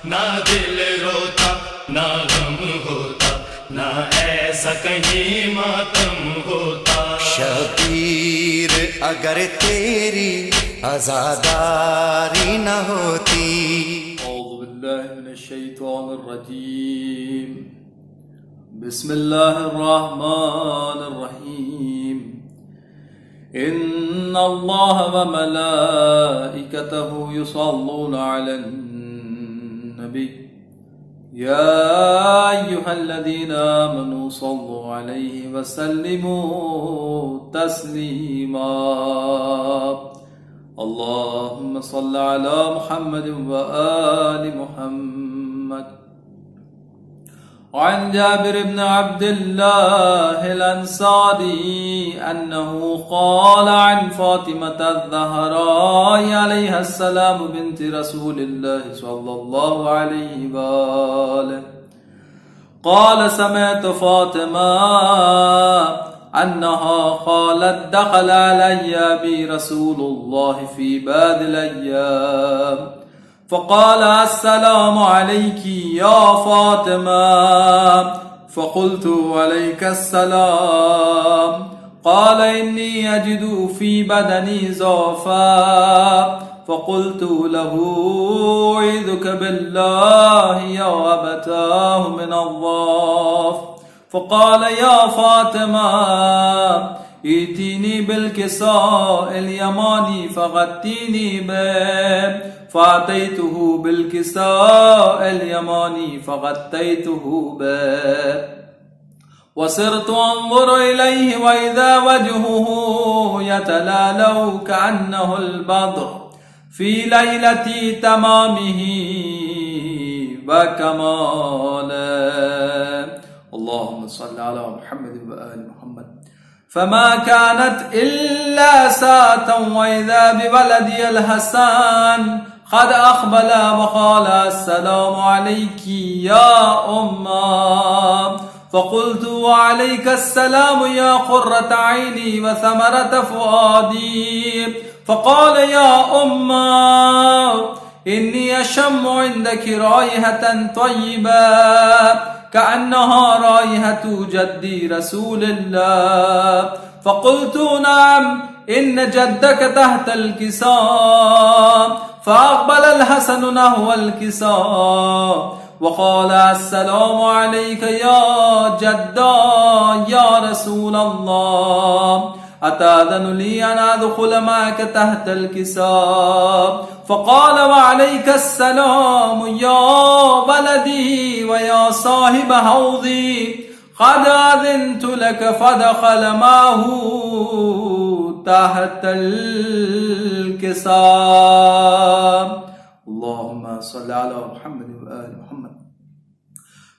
نہ دل روتا نہ غم ہوتا، نہ ایسا کہیں ماتم ہوتا۔ شبیر اگر تیری عزاداری نہ ہوتی۔ اعوذ باللہ من الشیطان الرجیم، بسم اللہ الرحمن الرحیم۔ ان اللہ وملائکتہ یصلون علی النبی یا ایہا الذین آمنوا صلوا علیہ وسلموا تسلیما۔ اللهم صل على محمد وآل محمد۔ وعن جابر بن عبد الله الأنصاري أنه قال عن فاطمة الزهراء عليها السلام بنت رسول الله صلى الله عليه وآله قال سمعت فاطمة أنها قالت دخل علي أبي رسول الله في بعض الأيام فقال السلام عليك يا فاطمة، فقلت عليك السلام، قال إني أجد في بدني ضعفا، فقلت له أعيذك بالله يا أبتاه من الضعف، فقال يا فاطمة ائتني بالكساء اليماني فغطيني به، فأتيته بالكساء اليماني فغطيته به، وصرت أنظر إليه وإذا وجهه يتلالو كأنه البدر في ليلة تمامه وكماله۔ اللهم صل على محمد وآل محمد۔ فما كانت إلا ساعة وإذا بولدي الحسن قد أقبل وقال السلام عليك يا أمه، فقلت وعليك السلام يا قرة عيني وثمرة فؤادي، فقال يا أمه إني أشم عندك رائحة طيبة كأنها رائحة جدي رسول الله، فقلت نعم إن جدك تحت الكساء، فأقبل الحسن نحو الكساء وقال السلام عليك يا جدا يا رسول الله، أتأذن لي أن أدخل معك تحت الكساء؟ فقال وعليك السلام يا ولدي ويا صاحب حوضي، قد أذنت لك، فدخل معه تحت الكساء۔ اللهم صل على محمد وآل محمد۔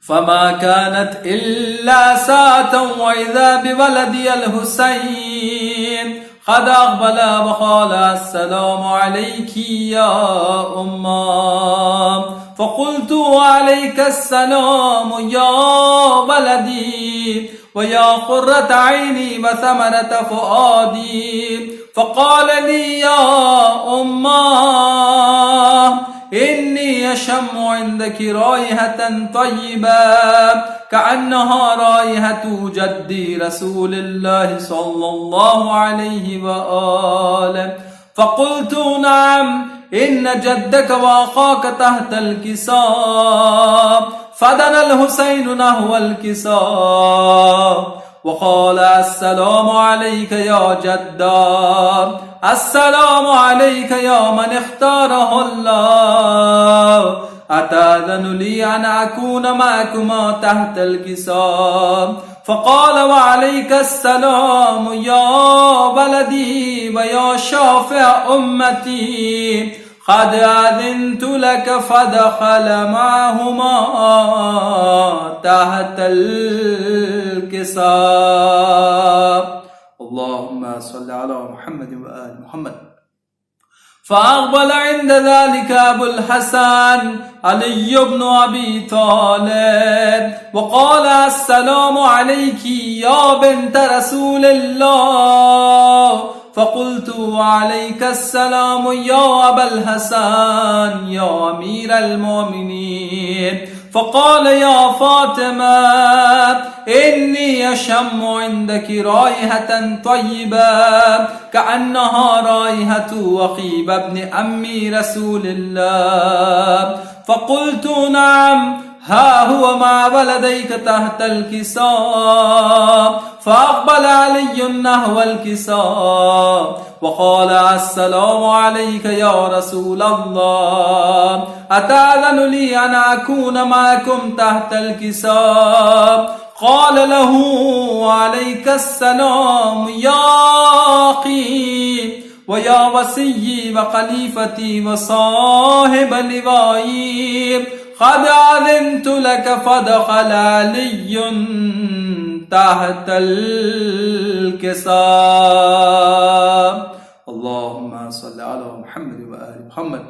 فما كانت إلا ساعة وإذا بولدي الحسين قد أقبل وقال السلام عليك يا أمه، فقلت وعليك السلام يا ولدي ويا قرة عيني وثمرة فؤادي، فقال لي يا أمه إني أشم عندك رائحة طيبة كأنها رائحة جدي رسول الله صلى الله عليه وآله، فقلت نعم إن جدك وأخاك تحت الكساء، فدنا الحسين نحو الكساء وقال السلام عليك يا جدا، السلام عليك يا من اختاره الله، أتأذن لي أن أكون معكما تحت الكساء؟ فقال وعليك السلام يا ولدي ويا شافع أمتي، قد أذنت لك، فدخل معهما تحت الكساء۔ اللهم صل على محمد وآل محمد۔ فأقبل عند ذلك أبو الحسن علي بن أبي طالب وقال السلام عليك يا بنت رسول الله، فقلت وعليك السلام يا أبا الحسن يا أمير المؤمنين. فقال يا فاطمة إني أشم عندك رائحة طيبة كأنها رائحة وخيب ابن أمي رسول الله. فقلت نعم، ها هو مع ولديك تحت الكساء. فأقبل علي نحو الكساء وقال السلام عليك يا رسول الله، أتأذن لي أن أكون معكم تحت الكساء؟ قال له وعليك السلام يا أخي ويا وصي وخليفتي وصاحب لوائي، قد أذنت لك. فدخل علي تحت الكساء. اللهم صل على محمد وآل محمد.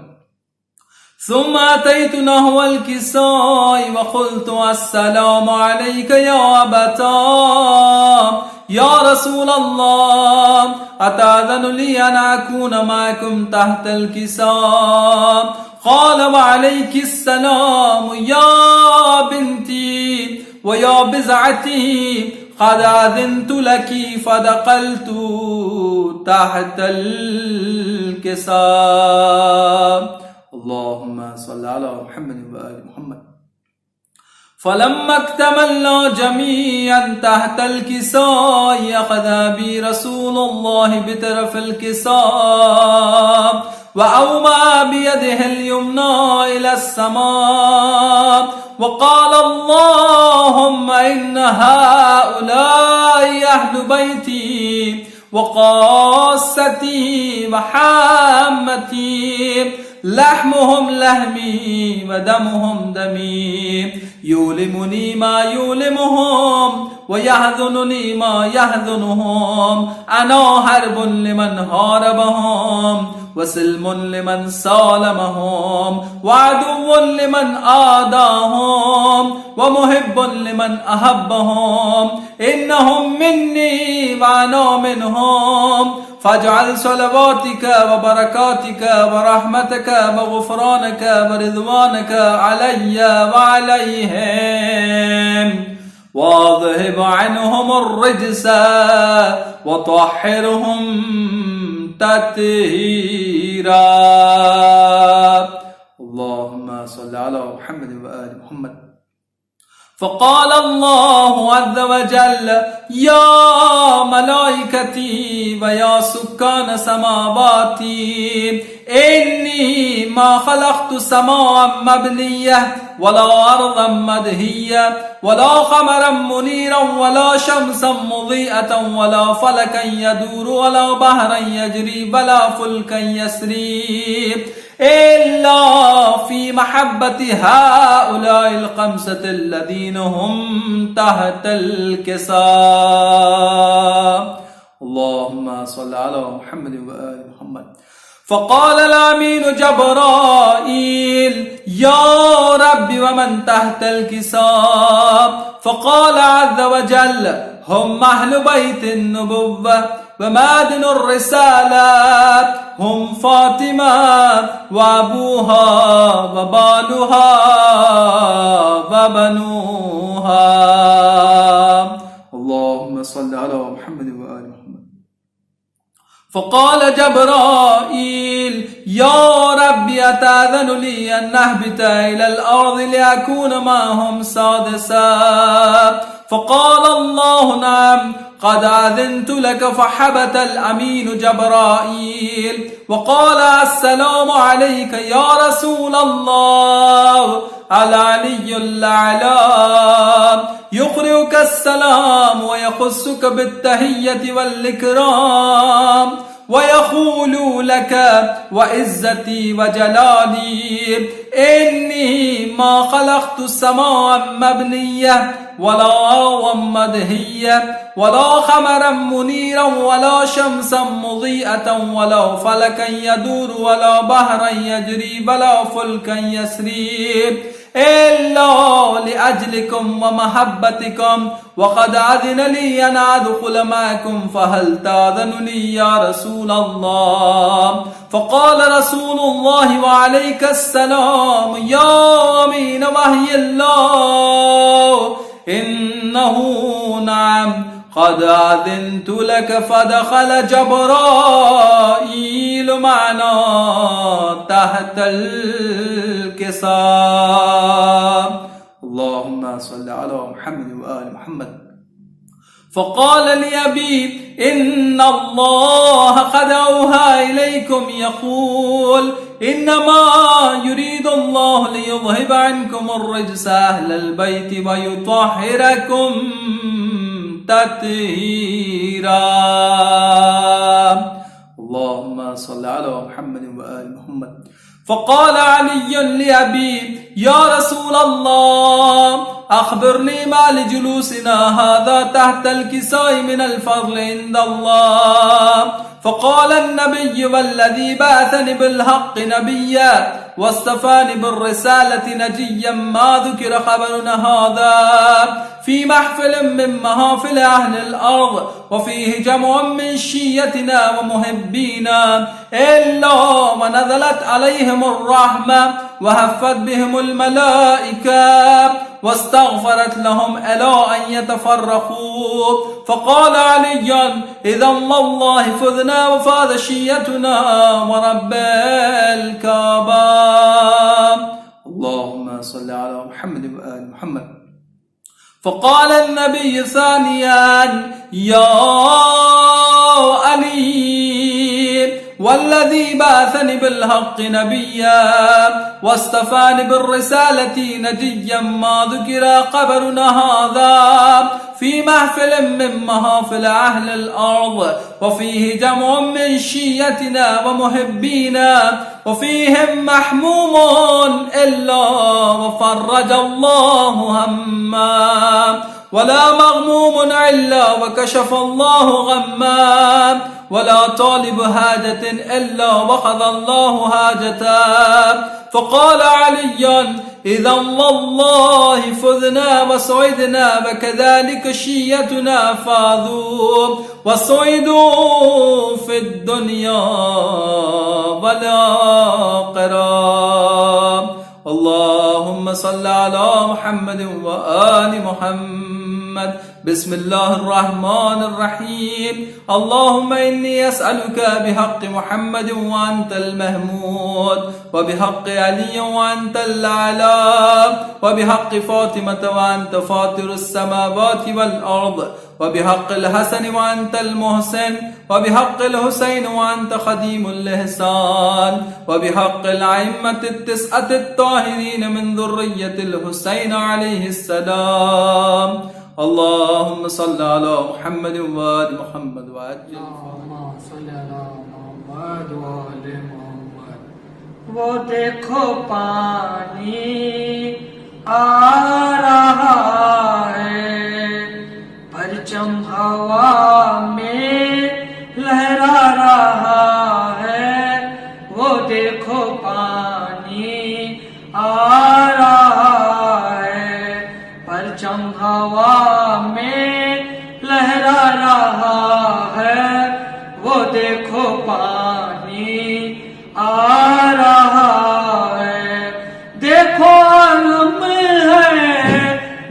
ثم أتيت نحو الكساء وقلت السلام عليك يا أبتاه يا رسول الله، أتأذن لي أن أكون معكم تحت الكساء؟ قال وعليك السلام يا بنتي ويا بزعتي، قد أذنت لك. فدخلت تحت الكساء. اللهم صل على محمد وآل محمد. فلما اكتملنا جميعا تحت الكساء أخذ بي رسول الله بطرف الكساء وأومى بيده اليمنى إلى السماء وقال اللهم إن هؤلاء أهل بيتي وقاستي وحامتي، لحمهم لحمي ودمهم دمي، يؤلمني ما يؤلمهم ويحزنني ما يحزنهم. أنا حرب لمن حاربهم وسلم لمن سالمهم وعدو لمن آداهم ومحب لمن أحبهم. إنهم مني وأنا منهم، فاجعل صلواتك وبركاتك ورحمتك وغفرانك ورضوانك علي وعليهم، واذهب عنهم الرجس وطهرهم تطهيرا. اللهم صل على محمد وآل محمد. فقال الله عز وجل يا ملائكتي ويا سكان سماواتي، إني ما خلقت سماء مبنية ولا أرضا مدهية ولا قمرا منيرا ولا شمسا مضيئة ولا فلكا يدور ولا بحرا يجري ولا فلكا يسري إلا في محبة هؤلاء الخمسة الذين هم تحت الكساء. اللهم صل على محمد وآل محمد. فقال الأمين جبرائيل يا رب ومن تحت الكساء؟ فقال عز وجل هم أهل بيت النبوة ومعدن الرسالة، هم فاطمة وأبوها وبالها وبنوها. اللهم صل على محمد وآل محمد. فقال جبرائيل يا رب أتأذن لي أن نهبط إلى الأرض لأكون معهم سادسا؟ فقال الله نعم قد أذنت لك. فحبت الأمين جبرائيل وقال السلام عليك يا رسول الله. العلي الأعلى يقرئك السلام ويخصك بالتحية والإكرام ويقول لك وعزتي وجلالي إني ما خلقت سماء مبنية ولا مدهيا ولا خمرا منيرا ولا شمسا مضيئة ولا فلكا يدور ولا بحرا يجري ولا فلكا يسري إلا لأجلكم ومحبتكم وقد أذن لي أن أدخل معكم فهل تأذن لي يا رسول الله؟ فقال رسول الله وعليك السلام يا أمين وحي الله إنه نعم قد أذنت لك. فدخل جبرائيل معنا تحت الكساء. اللهم صل على محمد وآل محمد. فقال لأبي إن الله قد أوحى إليكم يقول إنما يريد الله ليذهب عنكم الرجس أهل البيت ويطهركم تطهيرا. اللهم صل على محمد وآل محمد. فقال علي لأبي يا رسول الله أخبرني ما لجلوسنا هذا تحت الكساء من الفضل عند الله. فقال النبي والذي بعثني بالحق نبيا واصطفاني بالرسالة نجيا ما ذكر خبرنا هذا في محفل من محافل أهل الأرض وفيه جمع من شيتنا ومحبينا إلا ونزلت عليهم الرحمة وهفت بهم الملائكة واستغفرت لهم إلى أن يتفرقوا. فقال علي إذا والله فذنا وفاذ شيتنا ورب الكعبة. اللهم صل على محمد وآل محمد. فقال النبي ثانيا يا علي والذي بعثني بالحق نبيا واصطفاني بالرسالة نجيا ما ذكر قبرنا هذا في محفل من محافل أهل الأرض وفيه جمع من شيتنا ومحبينا وفيهم محموم إلا وفرج الله هما ولا مغموم إلا وكشف الله غما ولا طالب حاجة إلا وقضى الله حاجته. فقال علي إذا والله فذنا وسعدنا وكذلك شيتنا فاذوا وسعدوا في الدنيا والآخرة. اللهم صل على محمد وآل محمد. بسم الله الرحمن الرحيم. اللهم إني أسألك بحق محمد وأنت المحمود وبحق علي وأنت الأعلى وبحق فاطمة وأنت فاطر السماوات والأرض وبحق الحسن وأنت المحسن وبحق الحسين وأنت خديم الإحسان وبحق الأئمة التسعة الطاهرين من ذرية الحسين عليه السلام. اللهم صل على محمد وآل محمد وعجل. اللهم صل على محمد وآل محمد. وہ دیکھو پانی آ رہا ہے پرچم ہوا میں لہرا رہا ہے. وہ دیکھو پانی آ رہا ہے پرچم ہوا میں لہرا رہا ہے. وہ دیکھو پانی آ رہا ہے. دیکھو علم ہے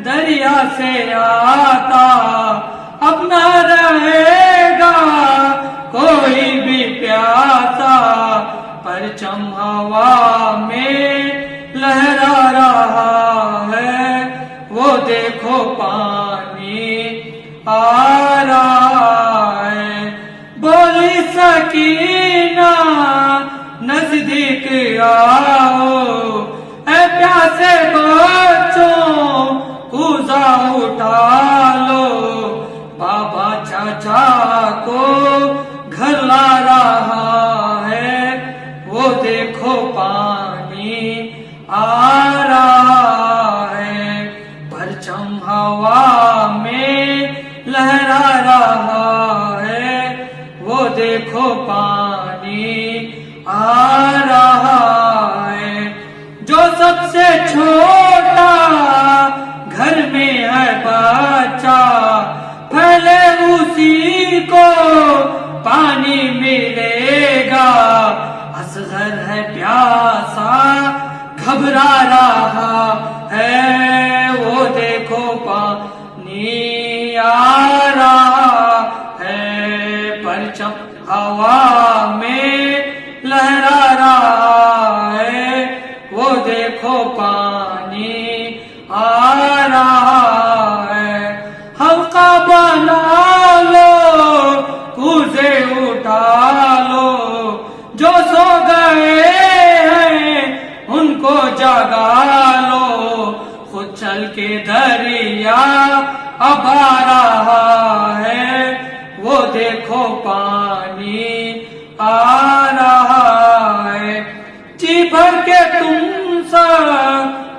دریا سے آتا اب نہ رہے گا کوئی بھی پیاسا. پرچم ہوا میں لہرا رہا ہے. وہ دیکھو پانی آ رہا ہے. بولی سکینہ نزدیک آؤ اے پیاسے بچوں کوزہ اٹھا لو. بابا چاچا کو گھر لا رہا ہے. وہ دیکھو پانی آ رہا ہے. پرچم ہوا سے چھوٹا گھر میں ہے بچہ پہلے اسی کو پانی ملے گا اصغر ہے پیاسا گھبرا رہا ہے وہ دیکھو پانی آ رہا ہے پرچم ہوا میں لہرا رہا ہے وہ دیکھو پانی آ رہا ہے حلقہ بنا لو کوزے اٹھا لو جو سو گئے ہیں ان کو جگا لو خود چل کے دریا اب آ رہا ہے وہ دیکھو پانی آ رہا ہے جی بھر کے تم سب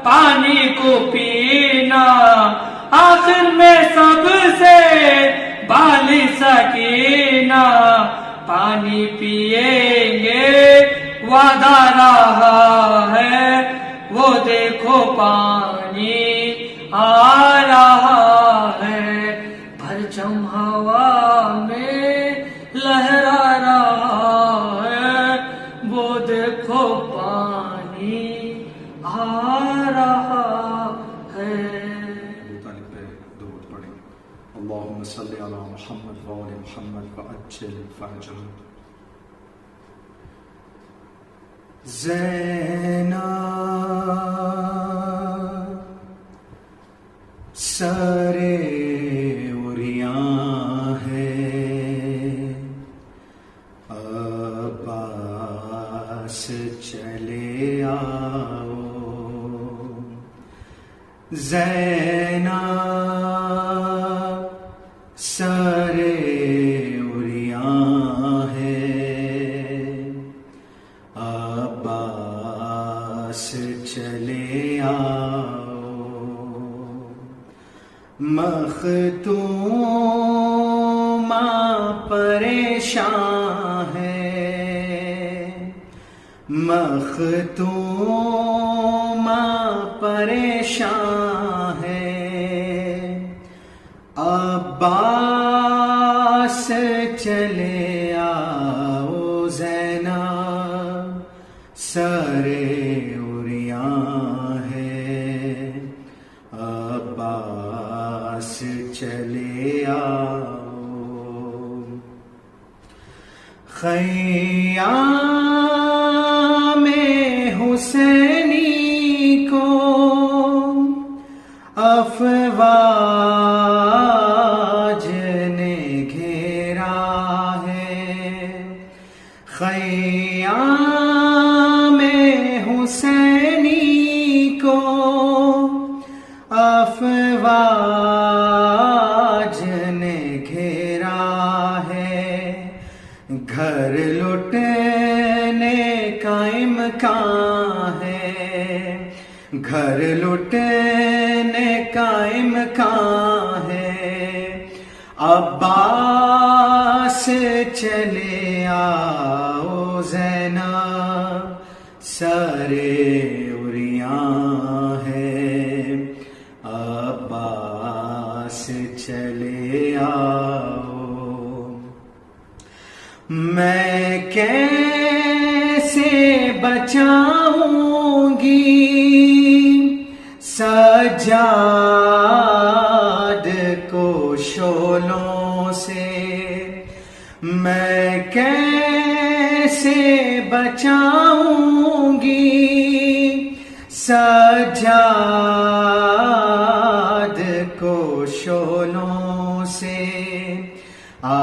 پانی کو پینا آخر میں سب سے بالی سکینہ پانی پیئیں گے وعدہ رہا ہے وہ دیکھو پانی آ رہا ہے پرچم ہوا میں لہرا رہا ہے وہ دیکھو پانی آ رہا ہے اللهم صل على محمد وآل محمد وعجل فرجهم زینب سارے اریاں ہے عباس چلے آؤ زینب سارے اریاں ہے عباس چلے آؤ مختوم پریشان ہے مختوم پریشان ہے عباس چلے آؤ زینب سارے اریاں ہے عباس چلے آؤ خیام حسینی کو افواج نے گھیرا ہے خیام حسینی کو افواج نے گھیرا ہے گھر لٹنے کا امکان ہے گھر لٹنے کا امکان ہے عباس چلے آؤ زینب سارے اریاں ہے عباس چلے آؤ میں کیسے بچاؤں گی سجاد کو شعلوں سے میں کیسے بچاؤں گی سجاد کو شعلوں سے آ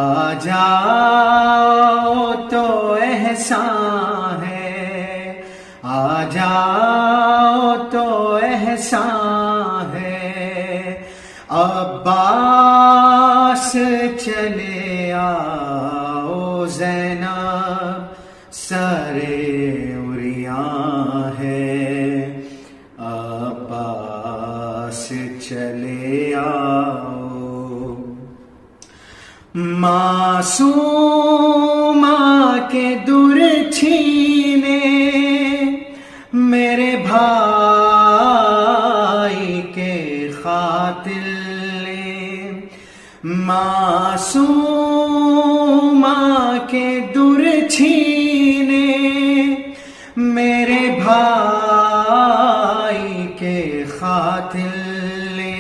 جاؤ تو احسان ہے آ جاؤ تو احسان ہے عباس چلے آؤ زینب سارے اریاں ہے عباس چلے آؤ معصومہ کے در چھینے میرے بھائی قاتل نے معصومہ کے در چھینے، میرے بھائی کے قاتل نے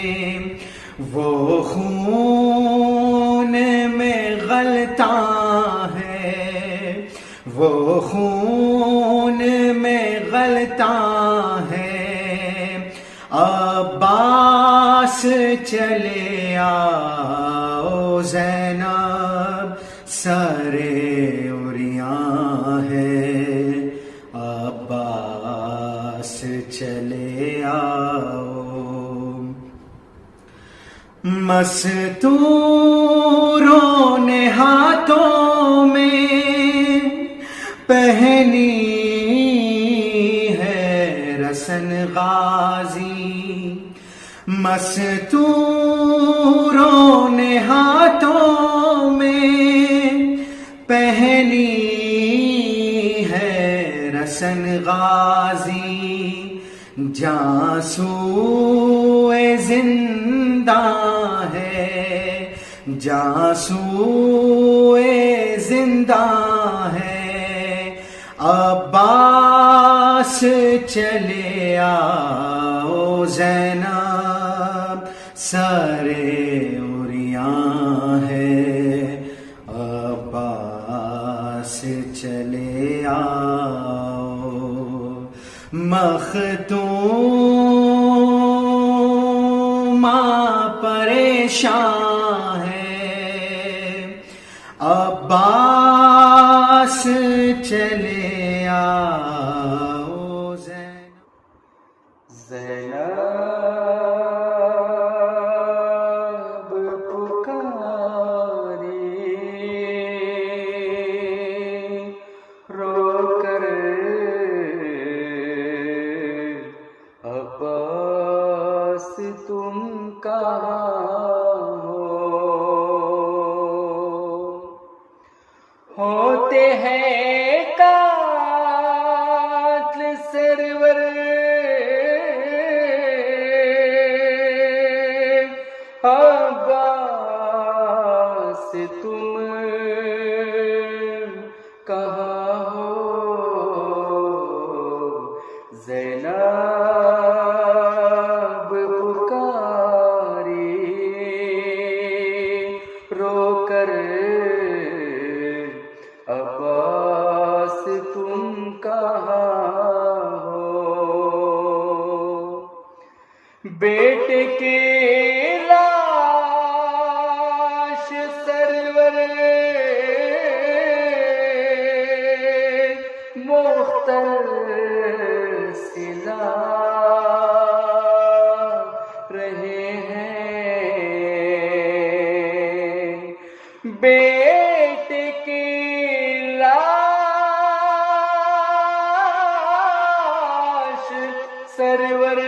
وہ خون میں غلطا ہے، وہ خون میں غلطا ہے، عباس چلے آؤ زینب سرے عریاں ہے، عباس چلے آؤ۔ مستوروں نے ہاتھوں میں پہنی ہے رسن غازی، مستوروں نے ہاتھوں میں پہنی ہے رسن غازی، جانسوئے زندہ ہے، جانسوئے زندہ ہے، عباس چلے آؤ زینب سرے عریاں ہے، عباس چلے آؤ۔ مختومہ پریشان ہے، عباس چلے آؤ زینب پکاری رو کر، عباس تم کہاں ہوتے ہیں قاتل سرور، عباس تم کہاں ہو، زینب پکاری رو کر، عباس تم کہاں ہو، بیٹے کی لاش سرور مختل سلا رہے ہیں، بیٹے کی لاش سرور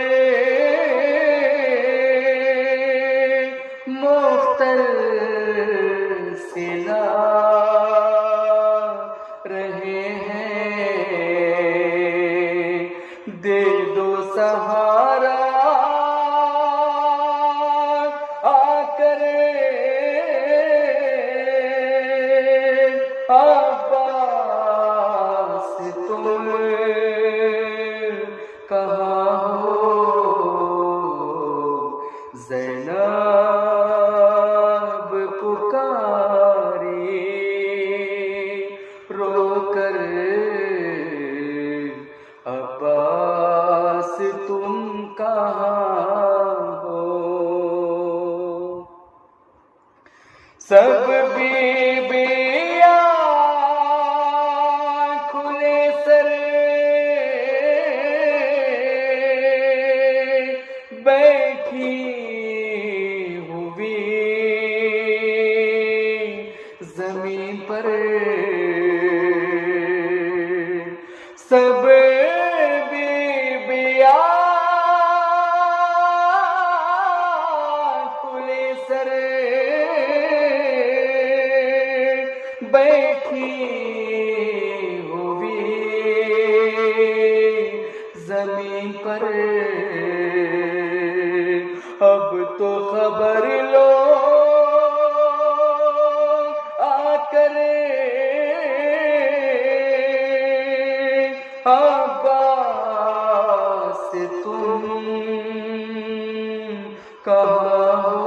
مختل سلا رہے ہیں، دے دو سہارا آ کر، عباس تم کہاں ہو، زینب پکاری رو کر، عباس تم کہاں ہو، سب بیبیاں کھلے سر بیٹھی ہوئی زمین پر، سب بیبیاں کھلے سر اب تو خبر لو آ کر عباس تم کہاں ہو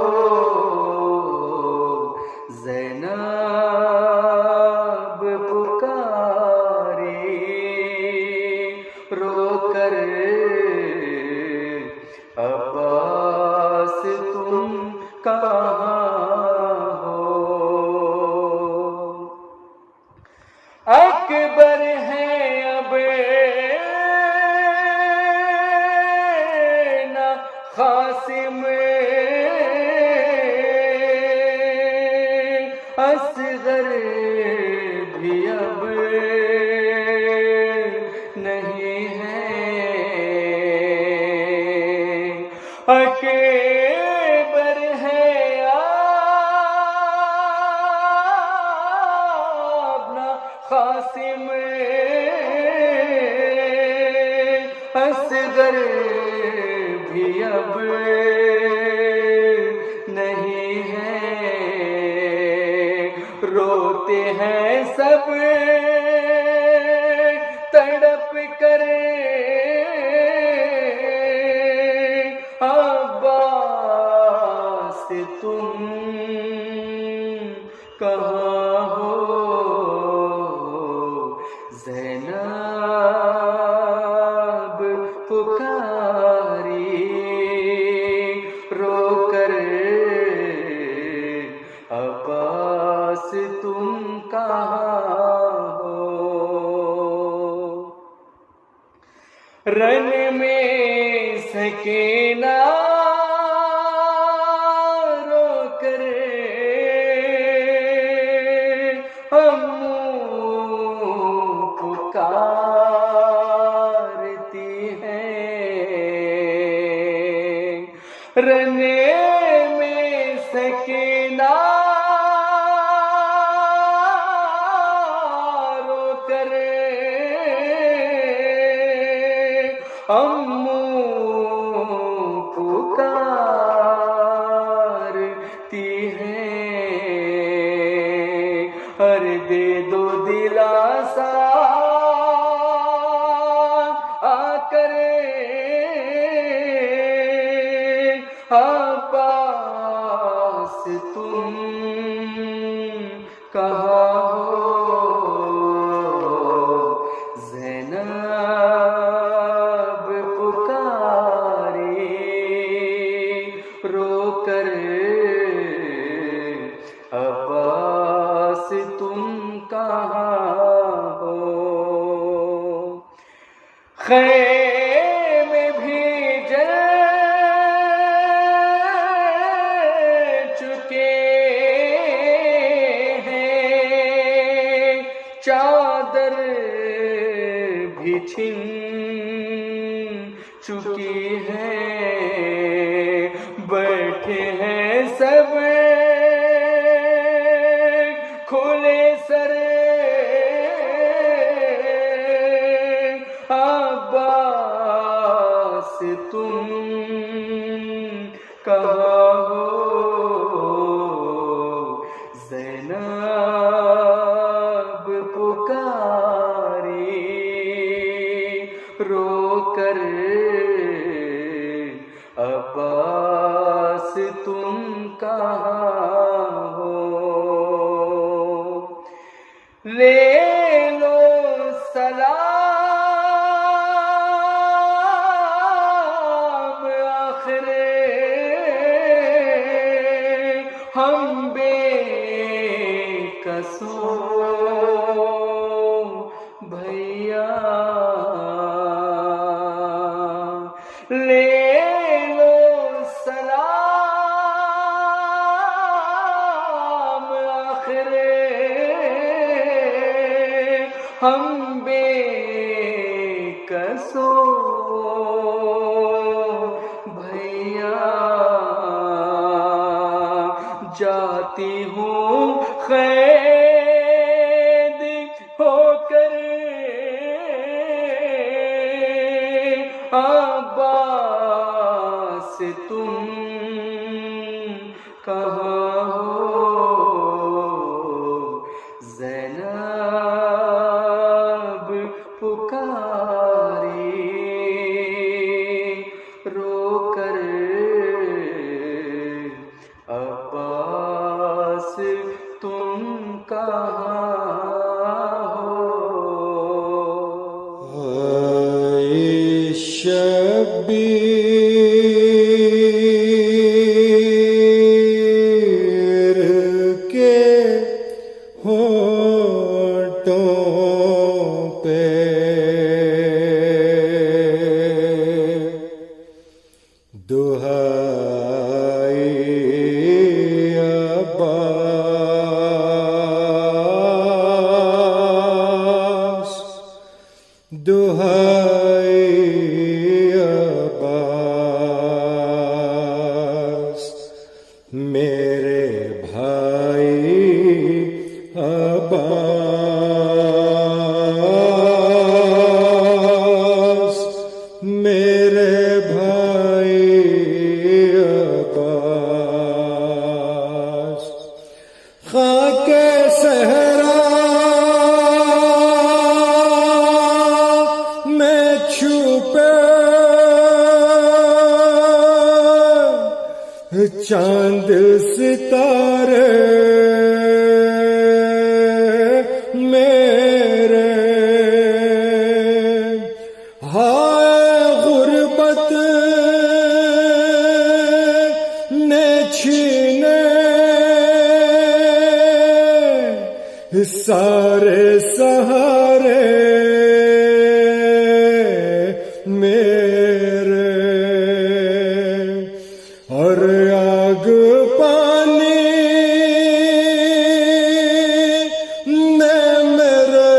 زینب پکاری رو کر عباس تم کہاں ہو اکبر ہے اب نہ قاسم اصغر بھی اب نہیں ہے اکبر ہے اب نہ قاسم اصغر بھی اب نہیں ہے روتے ہیں سب تڑپ کر عباس تم کہاں ہو زینب پکاری رو کر عباس تم کہاں ہو رن میں سکینہ رو کر پکارتی ہیں رنے میں سکینہ رو کر پکارتی ہیں ہر دے دو دلاسا آ کر عباس تم کہاں ہو زینب پکاری رو کر عباس تم کہاں ہو خیمے بھی جل چکے ہیں چادر بھی چھن چکی ہے بیٹھے ہیں سب کھلے سر عباس تم کہاں ہو زینب پکاری رو کر عباس تم کہاں ہو لے لو سلام آخر ہم بے قصوں بھیا لے لو سلام آخر ہم بے قصوں بھیا جاتی ہوں قید ہو کر عباس تم کر عباس تم کہاں ہو؟ شبیر کے ہونٹوں پہ دہائی عباس، دہائی عباس، میرے بھائی عباس، میرے بھائی عباس، خاک صحرا میں چھپے چاند ستارے میرے، ہائے غربت نے چھینے سارے سہارے میرے، اور آگ پانی نے میرے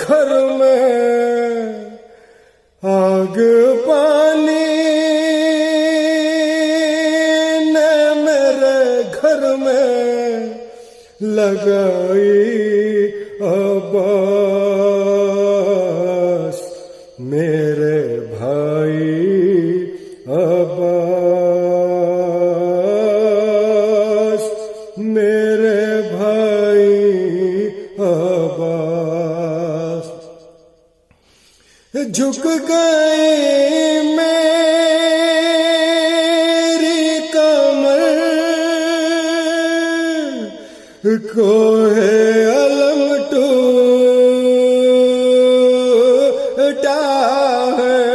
گھر میں، آگ پانی نے میرے گھر میں لگائی عباس، میرے بھائی عباس، میرے بھائی عباس، جھک گئی میری کمر کوہ علم ٹوٹا ہے،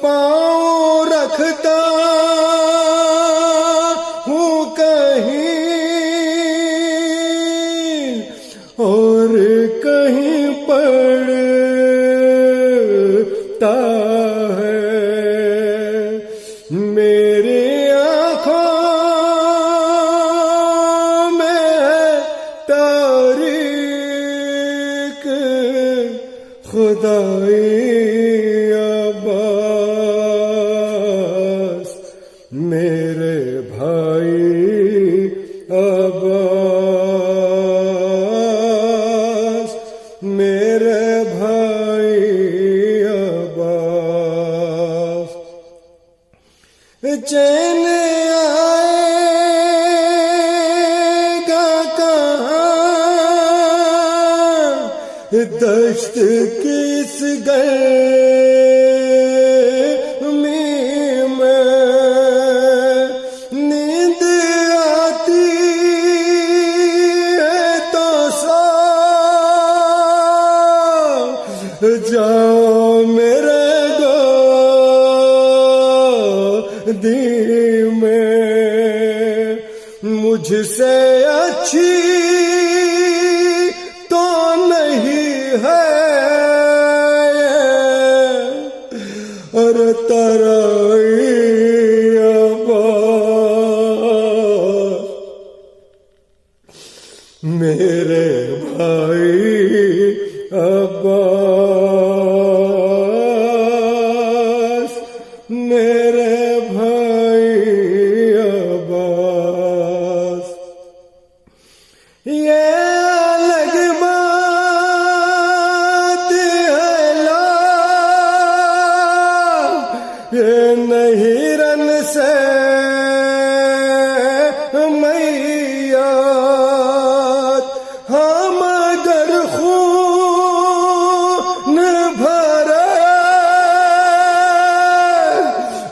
پاؤں رکھتا ہوں کہیں اور کہیں پڑتا ہے، میری آنکھوں تاریک خدائی عباس، میرے بھائی عباس، میرے بھائی عباس، چین دشت کس گرمی میں، نیند آتی ہے تو سو جاؤ میرے گودی میں، مجھ سے اچھی تو نہیں ہے اور ترائی عباس، میرے بھائی عباس، میرے بھائی عباس، یہ نہیں رن سے میات، ہم در خون بھرے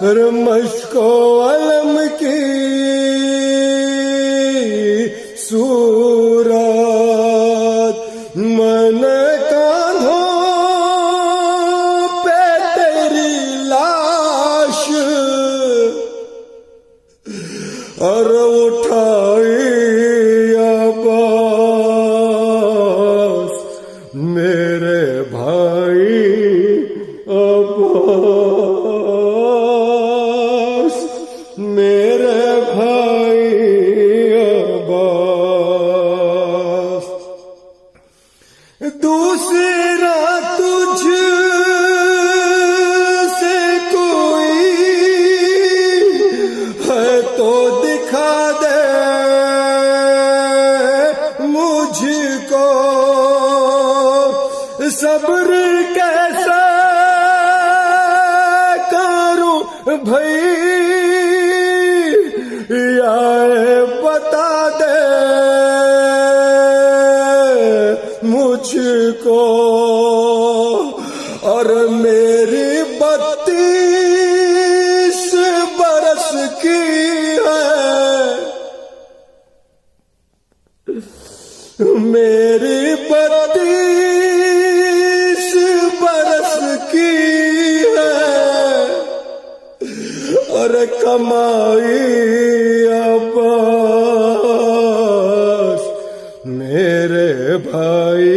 مشق و علم کی صورت میں نے کاندھوں پہ تیری لاش اور اٹھائی عباس میرے بھائی عباس میرے بھائی عباس دوسرا تجھ سے کوئی ہے تو دکھا دے مجھ کو صبر کیسا کروں بھائی یا بتا دے مجھ کو اور میری 32 برس کی ہے میری 32 برس کی ہے اور کمائی عباس میرے بھائی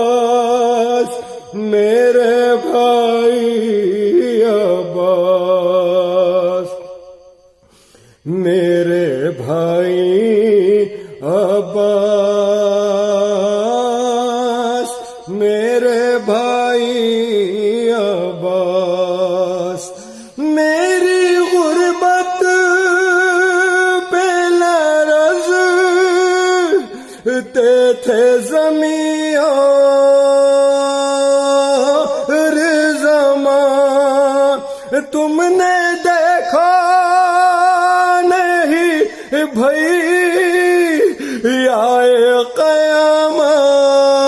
عباس میرے بھائی عباس میرے بھائی عباس میرے بھائی عباس میری غربت پہ لرز تھے زمین اور زمان تم نے دیکھا نہیں بھائی آئے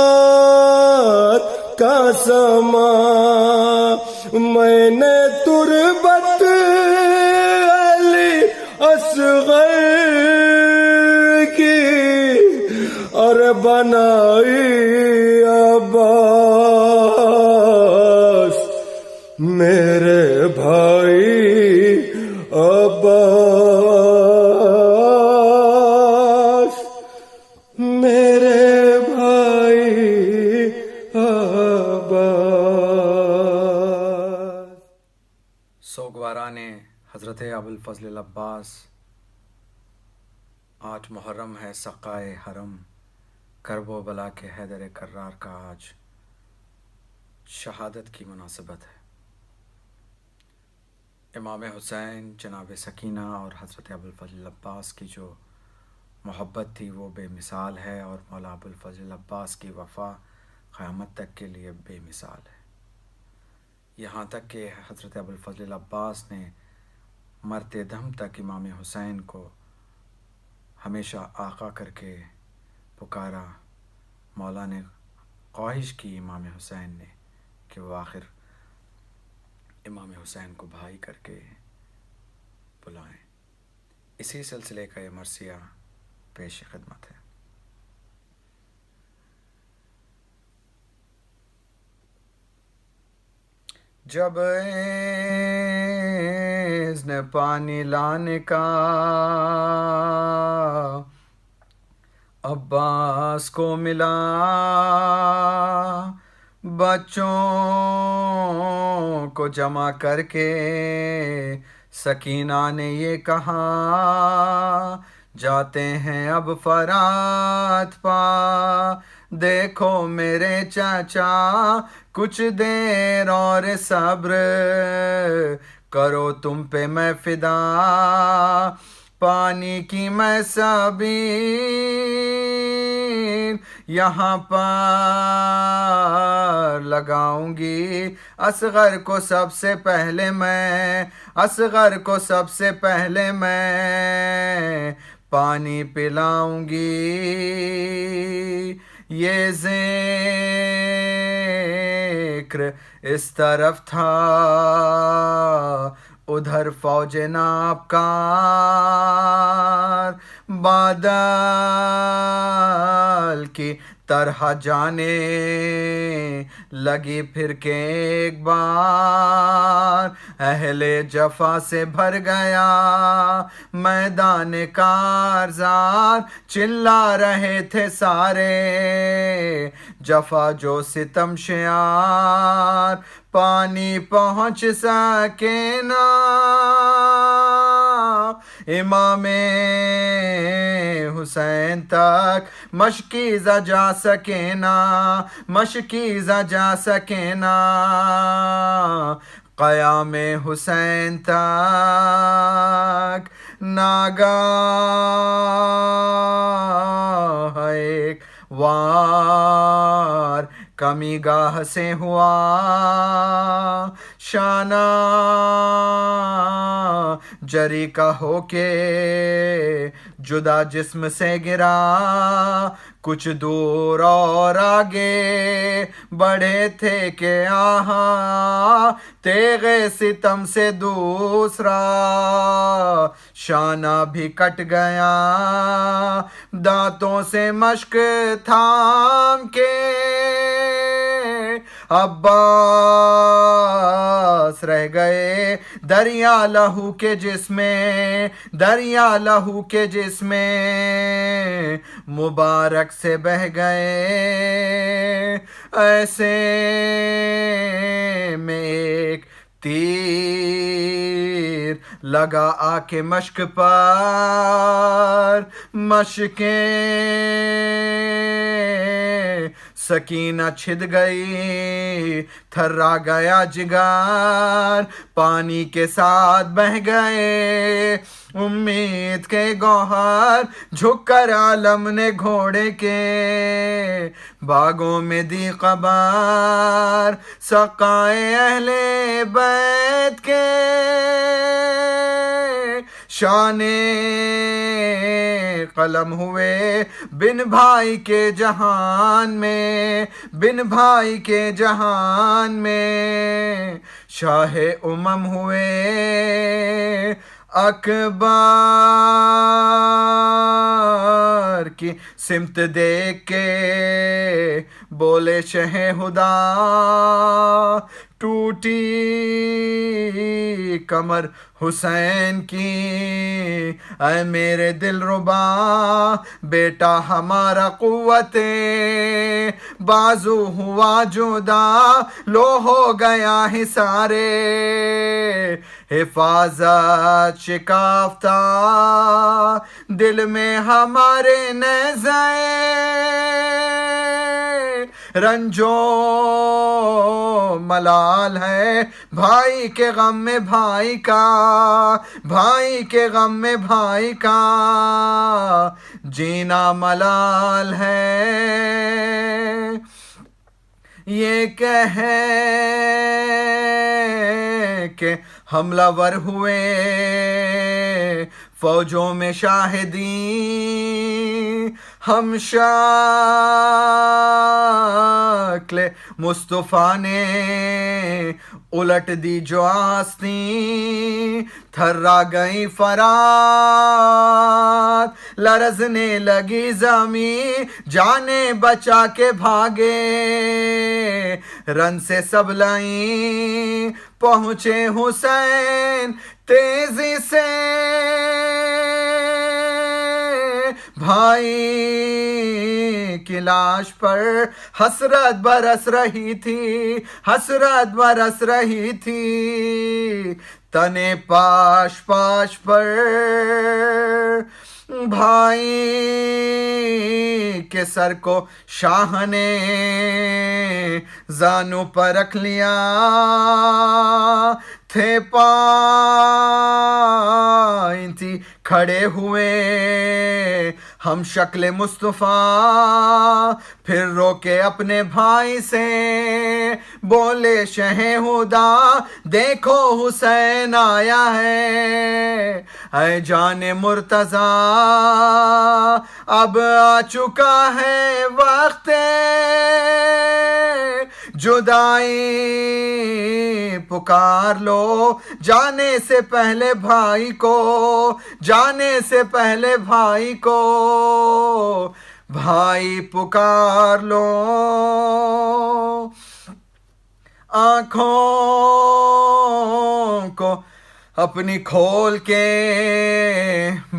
قیامت کا سما میں نے تربت علی اصغر کی اور بنائی عباس میرے بھائی عباس میرے بھائی عباس سوگواران حضرت ابوالفضل العباس 8 محرم ہے سقائے حرم کرب و بلا کے حیدر کرار کا آج شہادت کی مناسبت ہے امام حسین جناب سکینہ اور حضرت ابوالفضل العباس کی جو محبت تھی وہ بے مثال ہے اور مولا ابوالفضل العباس کی وفا قیامت تک کے لیے بے مثال ہے یہاں تک کہ حضرت ابوالفضل العباس نے مرتے دم تک امام حسین کو ہمیشہ آقا کر کے پکارا مولا نے خواہش کی امام حسین نے کہ وہ آخر امام حسین کو بھائی کر کے بلائیں اسی سلسلے کا یہ مرثیہ پیش خدمت ہے جب اذن پانی لانے کا عباس کو ملا بچوں کو جمع کر کے سکینہ نے یہ کہا جاتے ہیں اب فرات پا دیکھو میرے چاچا کچھ دیر اور صبر کرو تم پہ میں فدا پانی کی میں سبیل یہاں پر لگاؤں گی اصغر کو سب سے پہلے میں پانی پلاؤں گی یہ زین فکر اس طرف تھا، ادھر فوج نابکار بادل کی طرح جانے لگی پھر کے ایک بار، اہل جفا سے بھر گیا میدان کارزار، چلا رہے تھے سارے جفا جو ستم شیار، پانی پہنچ سکے نا امام حسین تک، مشکیزہ جا سکے نا، مشکیزہ جا سکے نا قیام حسین تک، ناگاہ ایک وار کمی گاہ سے ہوا، شانہ جری کا ہو کے جدا جسم سے گرا، کچھ دور اور آگے بڑھے تھے کہ آہا تیغ ستم سے دوسرا شانہ بھی کٹ گیا، دانتوں سے مشک تھام کے عباس رہ گئے دریا لہو کے جس میں، دریا لہو کے جس میں مبارک سے بہ گئے، ایسے میں ایک تیر لگا آ کے مشک پر، مشکیں سکینہ چھد گئی، تھرا گیا جگر، پانی کے ساتھ بہ گئے امید کے گوہر، جھک کر عالم نے گھوڑے کے باغوں میں دی خبر، سقائے اہل بیت کے شان قلم ہوئے بن بھائی کے جہان میں، بن بھائی کے جہان میں شاہ امم ہوئے اکبر کی سمت دیکھ کے بولے شہ خدا، ٹوٹی کمر حسین کی اے میرے دل ربا، بیٹا ہمارا قوت بازو ہوا جدا، لو ہو گیا ہی سارے حفاظت شکافتہ، دل میں ہمارے نیزے رنجو ملال ہے، بھائی کے غم میں بھائی کا، بھائی کے غم میں بھائی کا جینا ملال ہے، یہ کہہ کہ حملہ ور ہوئے فوجوں میں شاہدین، ہم شکل مصطفیٰ نے الٹ دی جو آستین، تھرا گئی فرات لرزنے لگی زمین، جانے بچا کے بھاگے رن سے سب لائیں، پہنچے حسین تیزی سے بھائی کی لاش پر، حسرت برس رہی تھی، حسرت برس رہی تھی تنے پاش پاش پر، بھائی کے سر کو شاہ نے زانوں پر رکھ لیا، تھے پائیں تھی کھڑے ہوئے ہم شکل مصطفیٰ پھر روکے اپنے بھائی سے بولے شہ ہدا دیکھو حسین آیا ہے اے جان مرتضی اب آ چکا ہے وقت جدائی پکار لو جانے سے پہلے بھائی کو جانے سے پہلے بھائی کو بھائی پکار لو آنکھوں کو اپنی کھول کے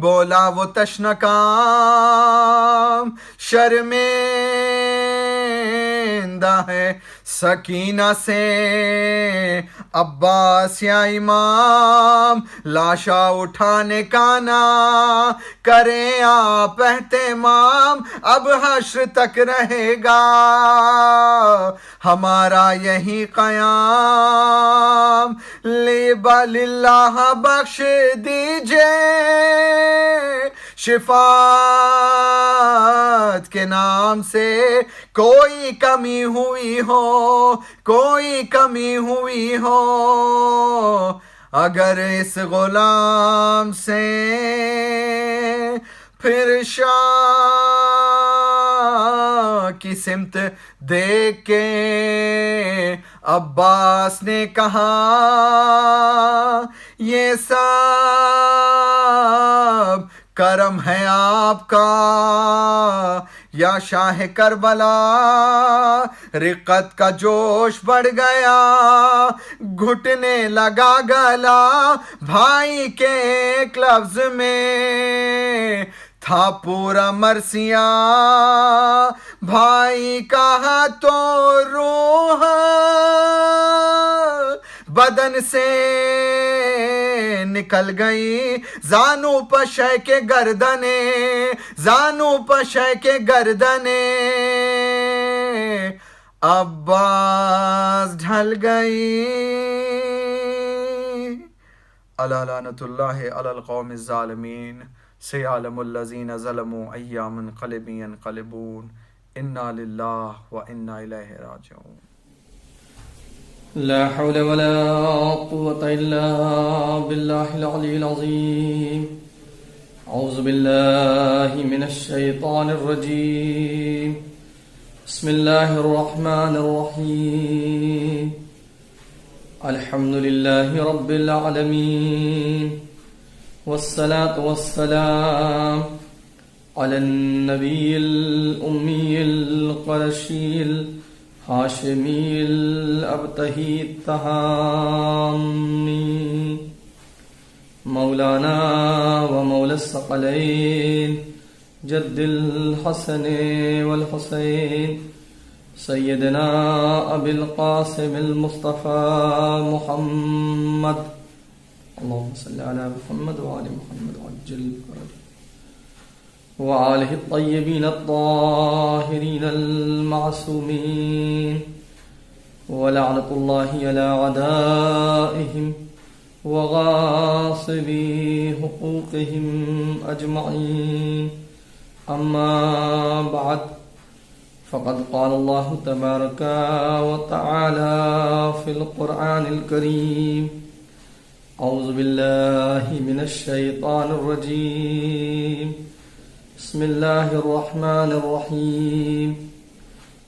بولا وہ تشنہ کام شرمندہ ہے سکینہ سے عباس یا امام لاشا اٹھانے کا نہ کریں آپ اہتمام اب حشر تک رہے گا ہمارا یہی قیام لیبل اللہ بخش دیجئے شفاعت کے نام سے کوئی کمی ہوئی ہو کوئی کمی ہوئی ہو اگر اس غلام سے پھر شاہ کی سمت دیکھ کے عباس نے کہا یہ سب کرم ہے آپ کا یا شاہ کربلا رقت کا جوش بڑھ گیا گھٹنے لگا گلا بھائی کے ایک لفظ میں تھا پورا مرثیہ بھائی کہا تو روح بدن سے نکل گئی زانو پشے کے گردنے زانو پشے کے گردنے عباس ڈھل گئی الا لعنت اللہ علی القوم الظالمین سیعلم الذین ظلموا ای منقلب ینقلبون انا للہ و انا الیہ راجعون لا حول ولا قوة إلا بالله العلي العظيم أعوذ بالله من الشيطان الرجيم بسم الله الرحمن الرحيم الحمد لله رب العالمين والصلاة والسلام على النبي الأمي القرشي هاشمی الابتہی التہامی مولانا و مولا الثقلین جد الحسن والحسین سیدنا ابی القاسم المصطفى محمد اللهم صل على محمد وعلى محمد وعجل فرجه وآلہ الطیبین الطاہرین المعصومین ولعنت اللہ علی اعدائہم وغاصبی حقوقہم اجمعین اما بعد فقد قال اللہ تبارک وتعالی فی القرآن الکریم اعوذ باللہ من الشیطان الرجیم بسم اللہ الرحمن الرحیم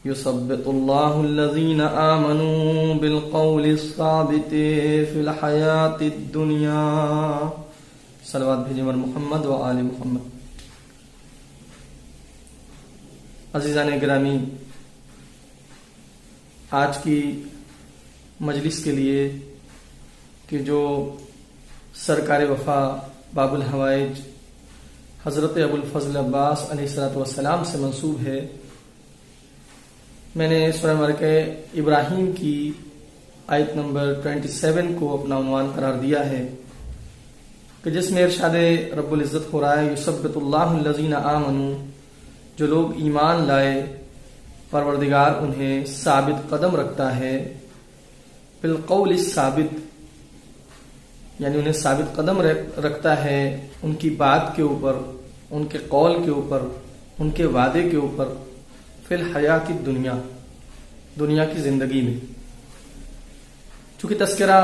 یثبت اللہ الذین آمنوا بالقول الثابت فی الحیاة الدنیا صلوات بھیجیں بر محمد و آل محمد. عزیزان گرامی، آج کی مجلس کے لیے کہ جو سرکار وفا باب الحوائج حضرت ابو الفضل عباس علیہ السلام سے منسوب ہے، میں نے سورہ مبارکہ ابراہیم کی آیت نمبر 27 کو اپنا عنوان قرار دیا ہے کہ جس میں ارشاد رب العزت ہو رہا ہے یثبت اللہ الذین آمنوا، جو لوگ ایمان لائے پروردگار انہیں ثابت قدم رکھتا ہے، بالقول الثابت یعنی انہیں ثابت قدم رکھتا ہے ان کی بات کے اوپر، ان کے قول کے اوپر، ان کے وعدے کے اوپر فی الحیات دنیا کی زندگی میں. چونکہ تذکرہ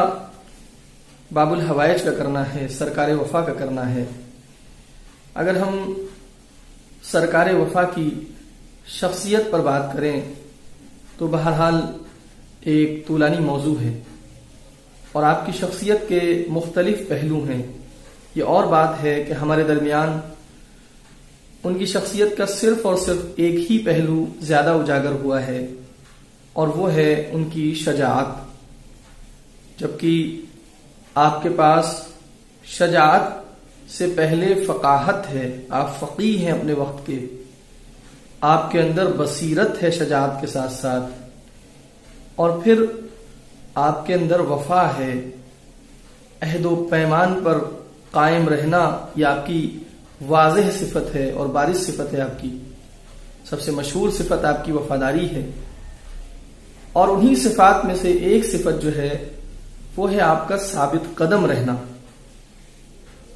باب الحوائج کا کرنا ہے، سرکار وفا کا کرنا ہے، اگر ہم سرکار وفا کی شخصیت پر بات کریں تو بہرحال ایک طولانی موضوع ہے اور آپ کی شخصیت کے مختلف پہلو ہیں. یہ اور بات ہے کہ ہمارے درمیان ان کی شخصیت کا صرف اور صرف ایک ہی پہلو زیادہ اجاگر ہوا ہے اور وہ ہے ان کی شجاعت. جبکہ آپ کے پاس شجاعت سے پہلے فقاہت ہے، آپ فقیہ ہیں اپنے وقت کے، آپ کے اندر بصیرت ہے شجاعت کے ساتھ ساتھ، اور پھر آپ کے اندر وفا ہے، عہد و پیمان پر قائم رہنا یہ آپ کی واضح صفت ہے اور بارز صفت ہے. آپ کی سب سے مشہور صفت آپ کی وفاداری ہے، اور انہی صفات میں سے ایک صفت جو ہے وہ ہے آپ کا ثابت قدم رہنا،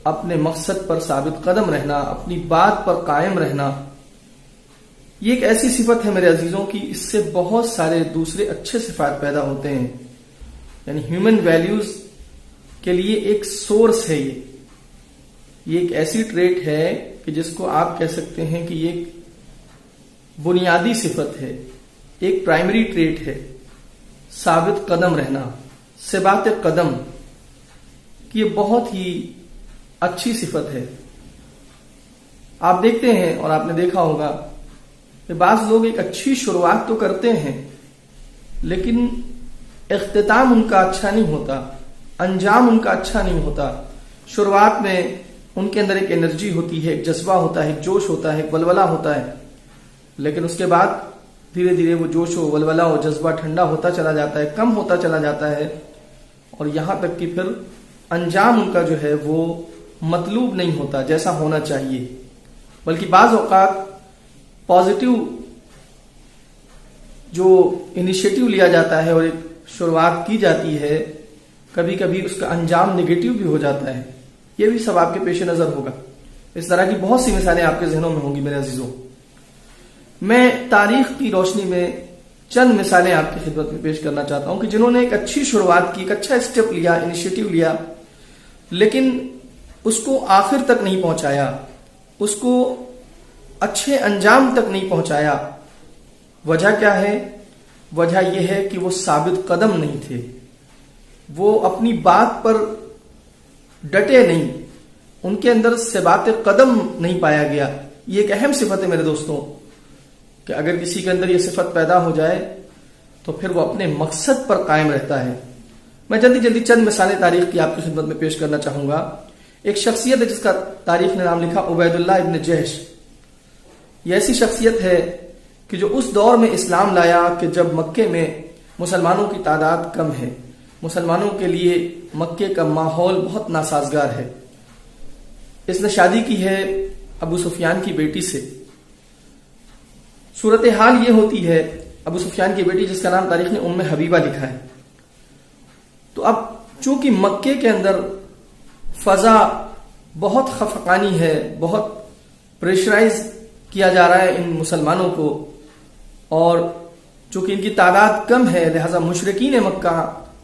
اپنے مقصد پر ثابت قدم رہنا، اپنی بات پر قائم رہنا. یہ ایک ایسی صفت ہے میرے عزیزوں کی، اس سے بہت سارے دوسرے اچھے صفات پیدا ہوتے ہیں. یعنی ہیومن ویلیوز کے لیے ایک سورس ہے. یہ ایک ایسی ٹریٹ ہے کہ جس کو آپ کہہ سکتے ہیں کہ یہ ایک بنیادی صفت ہے، ایک پرائمری ٹریٹ ہے. ثابت قدم رہنا، ثبات قدم کی یہ بہت ہی اچھی صفت ہے. آپ دیکھتے ہیں اور آپ نے دیکھا ہوگا کہ بعض لوگ ایک اچھی شروعات تو کرتے ہیں لیکن اختتام ان کا اچھا نہیں ہوتا، انجام ان کا اچھا نہیں ہوتا. شروعات میں ان کے اندر ایک انرجی ہوتی ہے، ایک جذبہ ہوتا ہے، ایک جوش ہوتا ہے، ایک ولولہ ہوتا ہے، لیکن اس کے بعد دھیرے دھیرے وہ جوش و ولولہ و جذبہ ٹھنڈا ہوتا چلا جاتا ہے، کم ہوتا چلا جاتا ہے، اور یہاں تک کہ پھر انجام ان کا جو ہے وہ مطلوب نہیں ہوتا جیسا ہونا چاہیے. بلکہ بعض اوقات پازیٹیو جو انیشیٹو لیا جاتا ہے اور ایک شروعات کی جاتی ہے، کبھی کبھی اس کا انجام نگیٹو بھی ہو جاتا ہے. یہ بھی سب آپ کے پیش نظر ہوگا. اس طرح کی بہت سی مثالیں آپ کے ذہنوں میں ہوں گی میرے عزیزوں. میں تاریخ کی روشنی میں چند مثالیں آپ کی خدمت میں پیش کرنا چاہتا ہوں کہ جنہوں نے ایک اچھی شروعات کی، ایک اچھا اسٹیپ لیا، انیشیٹو لیا، لیکن اس کو آخر تک نہیں پہنچایا، اس کو اچھے انجام تک نہیں پہنچایا. وجہ کیا ہے؟ وجہ یہ ہے کہ وہ ثابت قدم نہیں تھے، وہ اپنی بات پر ڈٹے نہیں، ان کے اندر ثبات قدم نہیں پایا گیا. یہ ایک اہم صفت ہے میرے دوستوں کہ اگر کسی کے اندر یہ صفت پیدا ہو جائے تو پھر وہ اپنے مقصد پر قائم رہتا ہے. میں جلدی چند مثالیں تاریخ کی آپ کی خدمت میں پیش کرنا چاہوں گا. ایک شخصیت ہے جس کا تاریخ نے نام لکھا عبید اللہ ابن جحش. یہ ایسی شخصیت ہے کہ جو اس دور میں اسلام لایا کہ جب مکے میں مسلمانوں کی تعداد کم ہے، مسلمانوں کے لیے مکے کا ماحول بہت ناسازگار ہے. اس نے شادی کی ہے ابو سفیان کی بیٹی سے. صورتحال یہ ہوتی ہے، ابو سفیان کی بیٹی جس کا نام تاریخ نے ام حبیبہ لکھا ہے. تو اب چونکہ مکے کے اندر فضا بہت خفقانی ہے، بہت پریشرائز کیا جا رہا ہے ان مسلمانوں کو، اور چونکہ ان کی تعداد کم ہے لہذا مشرکین مکہ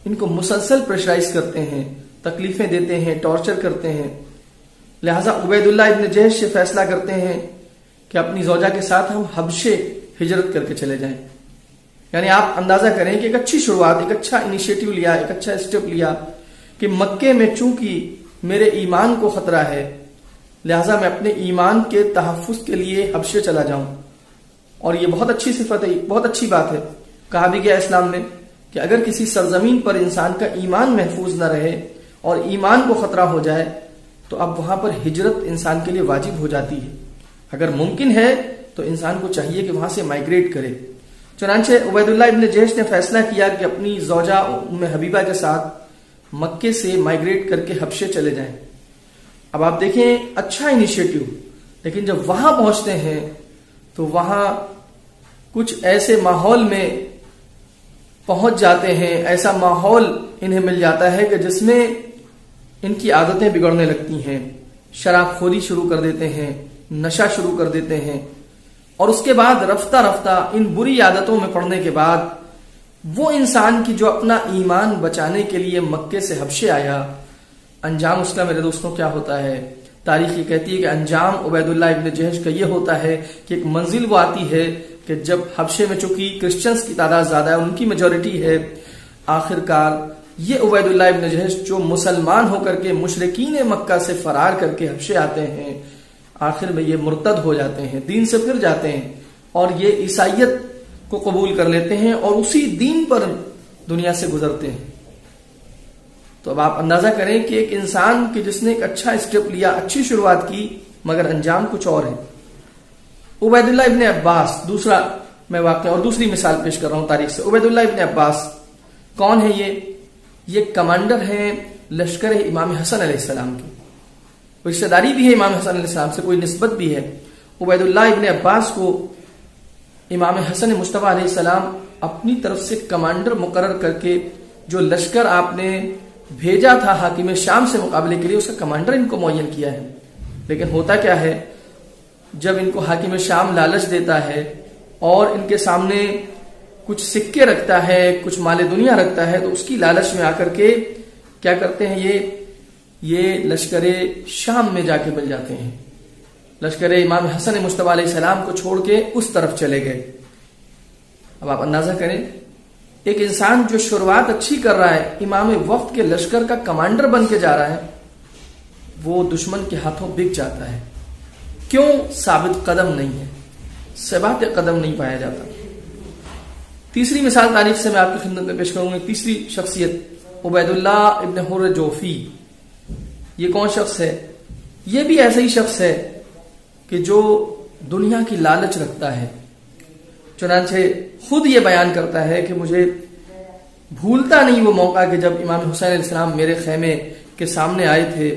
ان کو مسلسل پریشرائز کرتے ہیں، تکلیفیں دیتے ہیں، ٹارچر کرتے ہیں. لہذا عبید اللہ ابن جحش سے فیصلہ کرتے ہیں کہ اپنی زوجہ کے ساتھ ہم حبشے ہجرت کر کے چلے جائیں. یعنی آپ اندازہ کریں کہ ایک اچھی شروعات، ایک اچھا انیشیٹو لیا، ایک اچھا اسٹیپ لیا کہ مکے میں چونکہ میرے ایمان کو خطرہ ہے لہذا میں اپنے ایمان کے تحفظ کے لیے حبشے چلا جاؤں. اور یہ بہت اچھی صفت ہے، بہت اچھی بات ہے. کہا بھی گیا اسلام میں کہ اگر کسی سرزمین پر انسان کا ایمان محفوظ نہ رہے اور ایمان کو خطرہ ہو جائے تو اب وہاں پر ہجرت انسان کے لیے واجب ہو جاتی ہے. اگر ممکن ہے تو انسان کو چاہیے کہ وہاں سے مائگریٹ کرے. چنانچہ عبید اللہ ابن جحش نے فیصلہ کیا کہ اپنی زوجہ ام حبیبہ کے ساتھ مکے سے مائگریٹ کر کے حبشے چلے جائیں. اب آپ دیکھیں اچھا انیشیٹو، لیکن جب وہاں پہنچتے ہیں تو وہاں کچھ ایسے ماحول میں پہنچ جاتے ہیں، ایسا ماحول انہیں مل جاتا ہے کہ جس میں ان کی عادتیں بگڑنے لگتی ہیں، شراب خوری شروع کر دیتے ہیں، نشہ شروع کر دیتے ہیں، اور اس کے بعد رفتہ رفتہ ان بری عادتوں میں پڑنے کے بعد وہ انسان کی جو اپنا ایمان بچانے کے لیے مکے سے حبشے آیا، انجام اس کا میرے دوستوں کیا ہوتا ہے؟ تاریخ یہ کہتی ہے کہ انجام عبید اللہ ابن جہش کا یہ ہوتا ہے کہ ایک منزل وہ آتی ہے کہ جب حبشے میں چونکہ کرسچنز کی تعداد زیادہ ہے، ان کی میجورٹی ہے، آخر کار یہ عبید اللہ ابن جہش جو مسلمان ہو کر کے مشرکین مکہ سے فرار کر کے حبشے آتے ہیں، آخر میں یہ مرتد ہو جاتے ہیں، دین سے پھر جاتے ہیں اور یہ عیسائیت کو قبول کر لیتے ہیں اور اسی دین پر دنیا سے گزرتے ہیں۔ تو اب آپ اندازہ کریں کہ ایک انسان کہ جس نے ایک اچھا اسٹیپ لیا، اچھی شروعات کی، مگر انجام کچھ اور ہے۔ عبید اللہ ابن عباس، دوسرا میں واقعہ اور دوسری مثال پیش کر رہا ہوں تاریخ سے۔ عبید اللہ ابن عباس کون ہے؟ یہ کمانڈر ہیں لشکر امام حسن علیہ السلام کی، رشتہ داری بھی ہے امام حسن علیہ السلام سے، کوئی نسبت بھی ہے۔ عبید اللہ ابن عباس کو امام حسن مصطفیٰ علیہ السلام اپنی طرف سے کمانڈر مقرر کر کے، جو لشکر آپ نے بھیجا تھا حاکم شام سے مقابلے کے لیے، اس کا کمانڈر ان کو معین کیا ہے۔ لیکن ہوتا کیا ہے، جب ان کو حاکم شام لالچ دیتا ہے اور ان کے سامنے کچھ سکے رکھتا ہے، کچھ مال دنیا رکھتا ہے، تو اس کی لالچ میں آ کر کے کیا کرتے ہیں، یہ لشکر شام میں جا کے مل جاتے ہیں۔ لشکر امام حسن مصطفیٰ علیہ السلام کو چھوڑ کے اس طرف چلے گئے۔ اب آپ اندازہ کریں، ایک انسان جو شروعات اچھی کر رہا ہے، امام وقت کے لشکر کا کمانڈر بن کے جا رہا ہے، وہ دشمن کے ہاتھوں بک جاتا ہے۔ کیوں؟ ثابت قدم نہیں ہے، ثبات قدم نہیں پایا جاتا۔ تیسری مثال تاریخ سے میں آپ کی خدمت میں پیش کروں گا، تیسری شخصیت عبید اللہ ابن حر جوفی۔ یہ کون شخص ہے؟ یہ بھی ایسا ہی شخص ہے کہ جو دنیا کی لالچ رکھتا ہے، چنانچہ خود یہ بیان کرتا ہے کہ مجھے بھولتا نہیں وہ موقع کہ جب امام حسین علیہ السلام میرے خیمے کے سامنے آئے تھے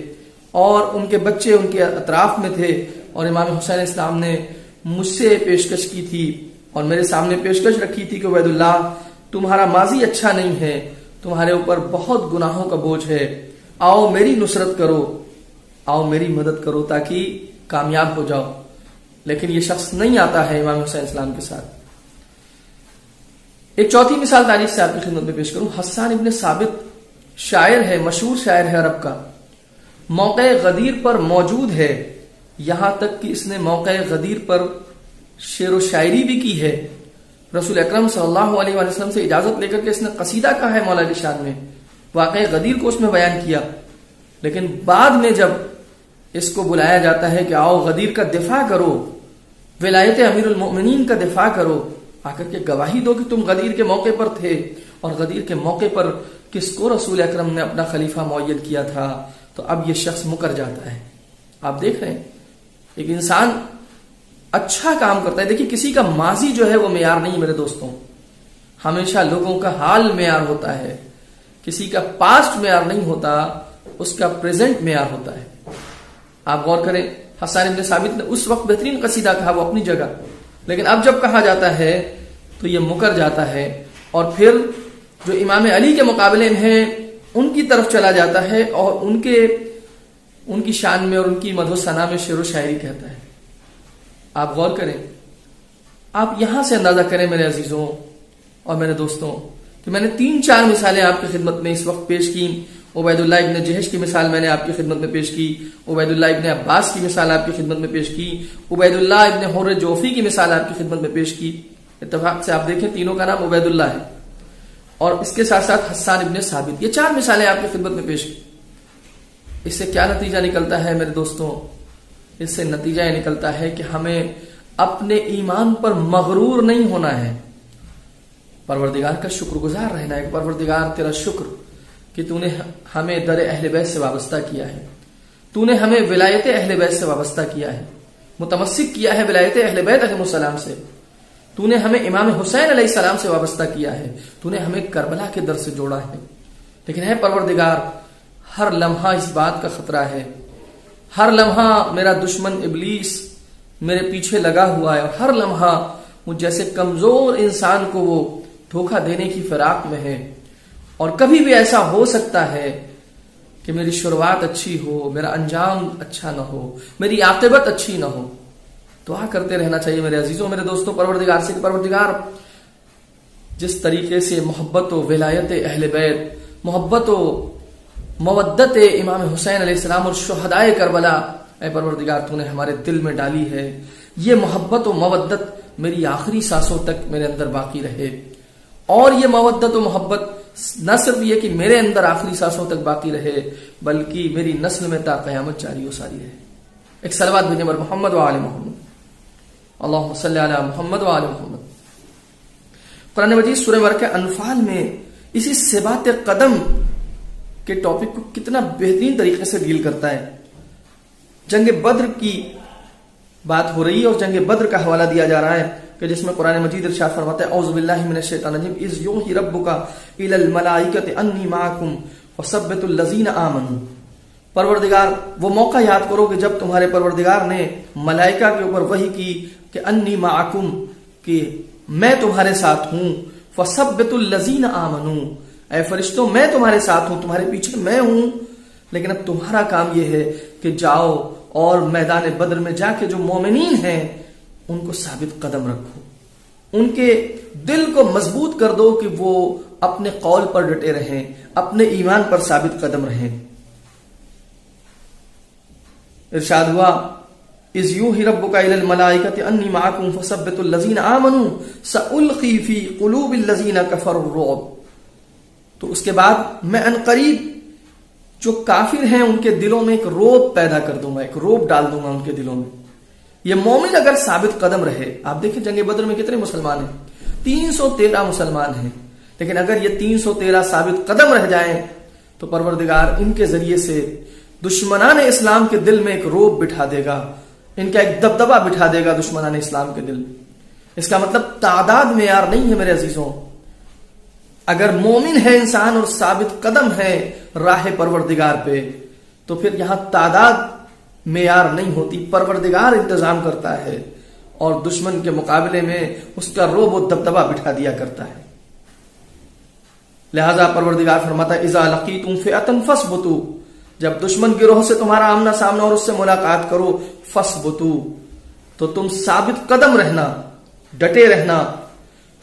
اور ان کے بچے ان کے اطراف میں تھے، اور امام حسین علیہ السلام نے مجھ سے پیشکش کی تھی اور میرے سامنے پیشکش رکھی تھی کہ عبید اللہ، تمہارا ماضی اچھا نہیں ہے، تمہارے اوپر بہت گناہوں کا بوجھ ہے، آؤ میری نصرت کرو، آؤ میری مدد کرو تاکہ کامیاب ہو جاؤ۔ لیکن یہ شخص نہیں آتا ہے امام حسین السلام کے ساتھ۔ ایک چوتھی مثال تاریخ سے آپ کی خدمت میں پیش کروں، حسان ابن ثابت شاعر ہے، مشہور شاعر ہے عرب کا، موقع غدیر پر موجود ہے، یہاں تک کہ اس نے موقع غدیر پر شعر و شاعری بھی کی ہے۔ رسول اکرم صلی اللہ علیہ وآلہ وسلم سے اجازت لے کر کے اس نے قصیدہ کہا ہے مولا کی شان میں، واقع غدیر کو اس میں بیان کیا۔ لیکن بعد میں جب اس کو بلایا جاتا ہے کہ آؤ غدیر کا دفاع کرو، ولایت امیر المؤمنین کا دفاع کرو، آ کر کے گواہی دو کہ تم غدیر کے موقع پر تھے، اور غدیر کے موقع پر کس کو رسول اکرم نے اپنا خلیفہ معین کیا تھا، تو اب یہ شخص مکر جاتا ہے۔ آپ دیکھ رہے ہیں ایک انسان اچھا کام کرتا ہے، دیکھیے کسی کا ماضی جو ہے وہ معیار نہیں میرے دوستوں، ہمیشہ لوگوں کا حال معیار ہوتا ہے، کسی کا پاسٹ معیار نہیں ہوتا، اس کا پریزنٹ معیار ہوتا ہے۔ آپ غور کریں، حسان ابن ثابت نے اس وقت بہترین قصیدہ کہا، وہ اپنی جگہ، لیکن اب جب کہا جاتا ہے تو یہ مکر جاتا ہے، اور پھر جو امام علی کے مقابلے میں ہیں ان کی طرف چلا جاتا ہے اور ان کی شان میں اور ان کی مدح و ثنا میں شعر و شاعری کہتا ہے۔ آپ غور کریں، آپ یہاں سے اندازہ کریں میرے عزیزوں اور میرے دوستوں کہ میں نے 3-4 مثالیں آپ کی خدمت میں اس وقت پیش کی۔ عبید اللہ ابن جہش کی مثال میں نے آپ کی خدمت میں پیش کی، عبید اللہ ابن عباس کی مثال آپ کی خدمت میں پیش کی، عبید اللہ ابن حر جوفی کی مثال آپ کی خدمت میں پیش کی۔ اتفاق سے آپ دیکھیں تینوں کا نام عبید اللہ ہے، اور اس کے ساتھ ساتھ حسان ابن ثابت، یہ 4 مثالیں آپ کی خدمت میں پیش کی۔ اس سے کیا نتیجہ نکلتا ہے میرے دوستوں؟ اس سے نتیجہ یہ نکلتا ہے کہ ہمیں اپنے ایمان پر مغرور نہیں ہونا ہے، پروردگار کا شکر گزار رہنا ہے۔ پروردگار تیرا شکر کہ تو نے ہمیں در اہل بیت سے وابستہ کیا ہے، تو نے ہمیں ولایت اہل بیت سے وابستہ کیا ہے، متمسک کیا ہے ولایت اہل بیت علیہ السلام سے، تو نے ہمیں امام حسین علیہ السلام سے وابستہ کیا ہے، تو نے ہمیں کربلا کے در سے جوڑا ہے۔ لیکن ہے پروردگار، ہر لمحہ اس بات کا خطرہ ہے، ہر لمحہ میرا دشمن ابلیس میرے پیچھے لگا ہوا ہے، اور ہر لمحہ مجھ جیسے کمزور انسان کو وہ دھوکہ دینے کی فراق میں ہے، اور کبھی بھی ایسا ہو سکتا ہے کہ میری شروعات اچھی ہو، میرا انجام اچھا نہ ہو، میری عاقبت اچھی نہ ہو۔ دعا کرتے رہنا چاہیے میرے عزیزوں میرے دوستوں پروردگار سے کہ پروردگار جس طریقے سے محبت و ولایت اہل بیت، محبت و مودت امام حسین علیہ السلام اور شہدائے کربلا اے پروردگار تو نے ہمارے دل میں ڈالی ہے، یہ محبت و مودت میری آخری سانسوں تک میرے اندر باقی رہے، اور یہ مودت و محبت نہ صرف یہ کہ میرے اندر آخری سانسوں تک باقی رہے بلکہ میری نسل میں تا قیامت جاری و ساری رہے۔ ایک صلوات بھیجیں بر محمد و آل محمد، اللہم صلی علی محمد و آل محمد۔ قرآن مجید سورہ برکہ انفال میں اسی ثبات قدم کے ٹاپک کو کتنا بہترین طریقے سے ڈیل کرتا ہے۔ جنگ بدر کی بات ہو رہی ہے اور جنگ بدر کا حوالہ دیا جا رہا ہے کہ جس میں قرآن مجید ارشاد فرماتا ہے اعوذ باللہ من الشیطان الرجیم اذ یوحی ربک الی الملائکۃ انی معکم وثبتوا الذین آمنوا۔ پروردگار وہ موقع یاد کرو کہ جب تمہارے پروردگار نے ملائکہ کے اوپر وحی کی کہ انی معکم، کہ میں تمہارے ساتھ ہوں، فثبتوا الذین آمنوا، اے فرشتوں میں تمہارے ساتھ ہوں، تمہارے پیچھے میں ہوں، لیکن اب تمہارا کام یہ ہے کہ جاؤ اور میدان بدر میں جا کے جو مومنین ہیں ان کو ثابت قدم رکھو، ان کے دل کو مضبوط کر دو کہ وہ اپنے قول پر ڈٹے رہیں، اپنے ایمان پر ثابت قدم رہیں۔ ارشاد ہوا اذ یوحی ربک الی الملائکۃ انی معکم فثبتوا الذین آمنوا سألقی فی قلوب الذین کفروا الرعب۔ تو اس کے بعد میں عنقریب جو کافر ہیں ان کے دلوں میں ایک روب پیدا کر دوں گا، ایک روب ڈال دوں گا ان کے دلوں میں۔ یہ مومن اگر ثابت قدم رہے، آپ دیکھیں جنگ بدر میں کتنے مسلمان ہیں، 313 مسلمان ہیں، لیکن اگر یہ 313 ثابت قدم رہ جائیں تو پروردگار ان کے ذریعے سے دشمنان اسلام کے دل میں ایک روب بٹھا دے گا، ان کا ایک دبدبہ بٹھا دے گا دشمنان اسلام کے دل۔ اس کا مطلب تعداد معیار نہیں ہے میرے عزیزوں، اگر مومن ہے انسان اور ثابت قدم ہے راہ پروردگار پہ تو پھر یہاں تعداد معیار نہیں ہوتی، پروردگار انتظام کرتا ہے اور دشمن کے مقابلے میں اس کا روب و دبدبہ بٹھا دیا کرتا ہے۔ لہذا پروردگار فرماتا ہے اذا لقیتم فئۃ فاثبتوا، جب دشمن گروہ سے تمہارا آمنا سامنا اور اس سے ملاقات کرو، فاثبتوا، تو تم ثابت قدم رہنا، ڈٹے رہنا،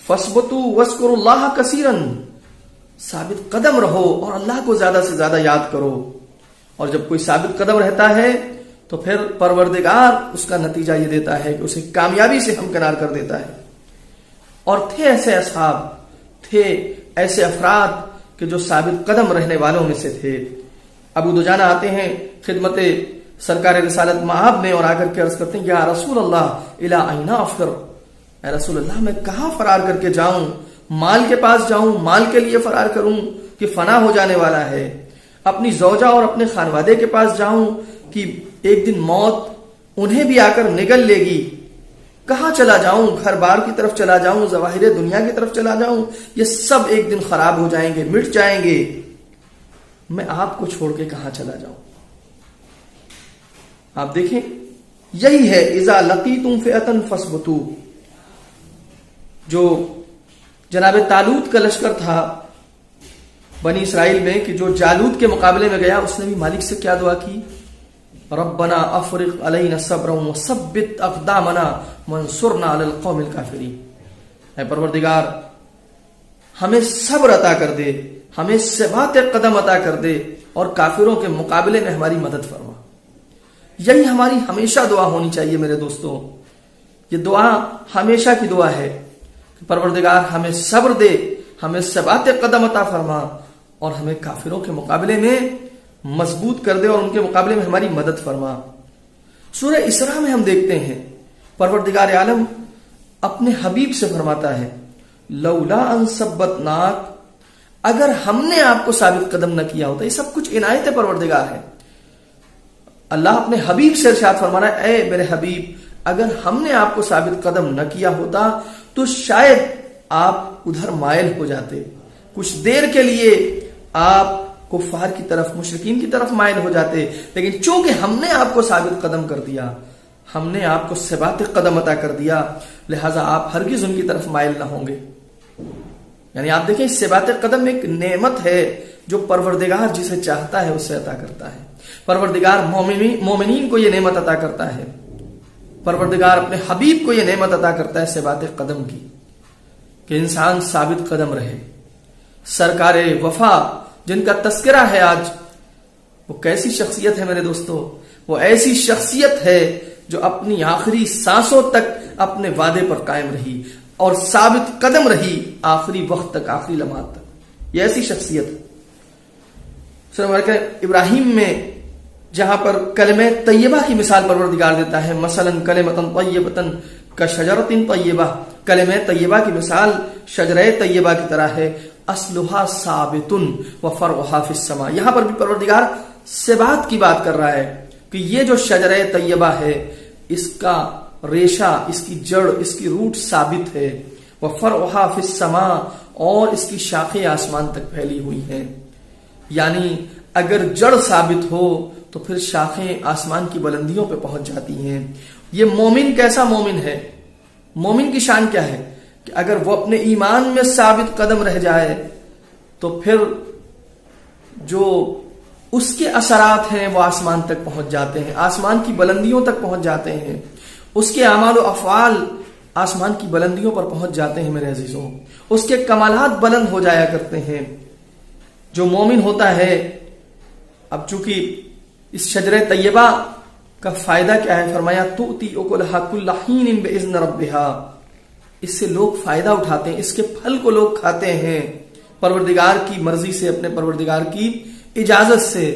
فاثبتوا واذکروا اللہ کثیرا، ثابت قدم رہو اور اللہ کو زیادہ سے زیادہ یاد کرو۔ اور جب کوئی ثابت قدم رہتا ہے تو پھر پروردگار اس کا نتیجہ یہ دیتا ہے کہ اسے کامیابی سے ہمکنار کر دیتا ہے۔ اور تھے ایسے اصحاب، تھے ایسے افراد کہ جو ثابت قدم رہنے والوں میں سے تھے۔ ابو دجانہ آتے ہیں خدمت سرکار رسالت مآب میں اور آ کر کے عرض کرتے ہیں یا رسول اللہ الی این افر، اے رسول اللہ میں کہاں فرار کر کے جاؤں، مال کے پاس جاؤں، مال کے لیے فرار کروں کہ فنا ہو جانے والا ہے، اپنی زوجہ اور اپنے خانوادے کے پاس جاؤں کہ ایک دن موت انہیں بھی آ کر نگل لے گی، کہاں چلا جاؤں، گھر بار کی طرف چلا جاؤں، ظواہر دنیا کی طرف چلا جاؤں، یہ سب ایک دن خراب ہو جائیں گے، مٹ جائیں گے، میں آپ کو چھوڑ کے کہاں چلا جاؤں۔ آپ دیکھیں یہی ہے اذا لقیتم فئۃ فاثبتوا۔ جو جناب طالوت کا لشکر تھا بنی اسرائیل میں کہ جو جالوت کے مقابلے میں گیا، اس نے بھی مالک سے کیا دعا کی، ربنا افرغ علینا صبرا وثبت اقدامنا وانصرنا علی القوم الکافرین، اے پروردگار ہمیں صبر عطا کر دے، ہمیں ثبات قدم عطا کر دے اور کافروں کے مقابلے میں ہماری مدد فرما۔ یہی ہماری ہمیشہ دعا ہونی چاہیے میرے دوستوں، یہ دعا ہمیشہ کی دعا ہے کہ پروردگار ہمیں صبر دے، ہمیں ثبات قدم عطا فرما اور ہمیں کافروں کے مقابلے میں مضبوط کر دے اور ان کے مقابلے میں ہماری مدد فرما۔ سورہ اسراء میں ہم دیکھتے ہیں پروردگار عالم اپنے حبیب سے فرماتا ہے لولا ان ثبتناک، اگر ہم نے آپ کو ثابت قدم نہ کیا ہوتا، یہ سب کچھ عنایت پروردگار ہے۔ اللہ اپنے حبیب سے ارشاد فرمانا ہے اے میرے حبیب اگر ہم نے آپ کو ثابت قدم نہ کیا ہوتا تو شاید آپ ادھر مائل ہو جاتے، کچھ دیر کے لیے آپ کفار کی طرف، مشرکین کی طرف مائل ہو جاتے، لیکن چونکہ ہم نے آپ کو ثابت قدم کر دیا، ہم نے آپ کو ثبات قدم عطا کر دیا، لہٰذا آپ ہرگز ان کی طرف مائل نہ ہوں گے۔ یعنی آپ دیکھیں ثبات قدم ایک نعمت ہے جو پروردگار جسے چاہتا ہے اسے عطا کرتا ہے، پروردگار مومنین کو یہ نعمت عطا کرتا ہے۔ پروردگار اپنے حبیب کو یہ نعمت عطا کرتا ہے ثبات قدم کی، کہ انسان ثابت قدم رہے۔ سرکار وفا جن کا تذکرہ ہے آج، وہ کیسی شخصیت ہے میرے دوستو؟ وہ ایسی شخصیت ہے جو اپنی آخری سانسوں تک اپنے وعدے پر قائم رہی اور ثابت قدم رہی آخری وقت تک، آخری لمحات تک۔ یہ ایسی شخصیت ہے۔ سورہ ابراہیم میں جہاں پر کلمہ طیبہ کی مثال پروردگار دیتا ہے، مثلا کلمۃ طیبۃ کشجرۃ طیبہ، کلمہ طیبہ کی مثال شجرہ طیبہ کی طرح ہے، اصلھا ثابت وفرعھا فی السماء۔ یہاں پر بھی پروردگار ثبات کی بات کر رہا ہے کہ یہ جو شجرہ طیبہ ہے، اس کا ریشہ، اس کی جڑ، اس کی روٹ ثابت ہے، وفرعھا فی السماء، اور اس کی شاخیں آسمان تک پھیلی ہوئی ہیں۔ یعنی اگر جڑ ثابت ہو تو پھر شاخیں آسمان کی بلندیوں پہ پہنچ جاتی ہیں۔ یہ مومن کیسا مومن ہے؟ مومن کی شان کیا ہے کہ اگر وہ اپنے ایمان میں ثابت قدم رہ جائے تو پھر جو اس کے اثرات ہیں وہ آسمان تک پہنچ جاتے ہیں، آسمان کی بلندیوں تک پہنچ جاتے ہیں، اس کے اعمال و افعال آسمان کی بلندیوں پر پہنچ جاتے ہیں میرے عزیزوں، اس کے کمالات بلند ہو جایا کرتے ہیں۔ جو مومن ہوتا ہے، اب چونکہ اس شجرہ طیبہ کا فائدہ کیا ہے، فرمایا تؤتی اکلھا کل حین باذن ربھا، اس سے لوگ فائدہ اٹھاتے ہیں، اس کے پھل کو لوگ کھاتے ہیں پروردگار کی مرضی سے، اپنے پروردگار کی اجازت سے۔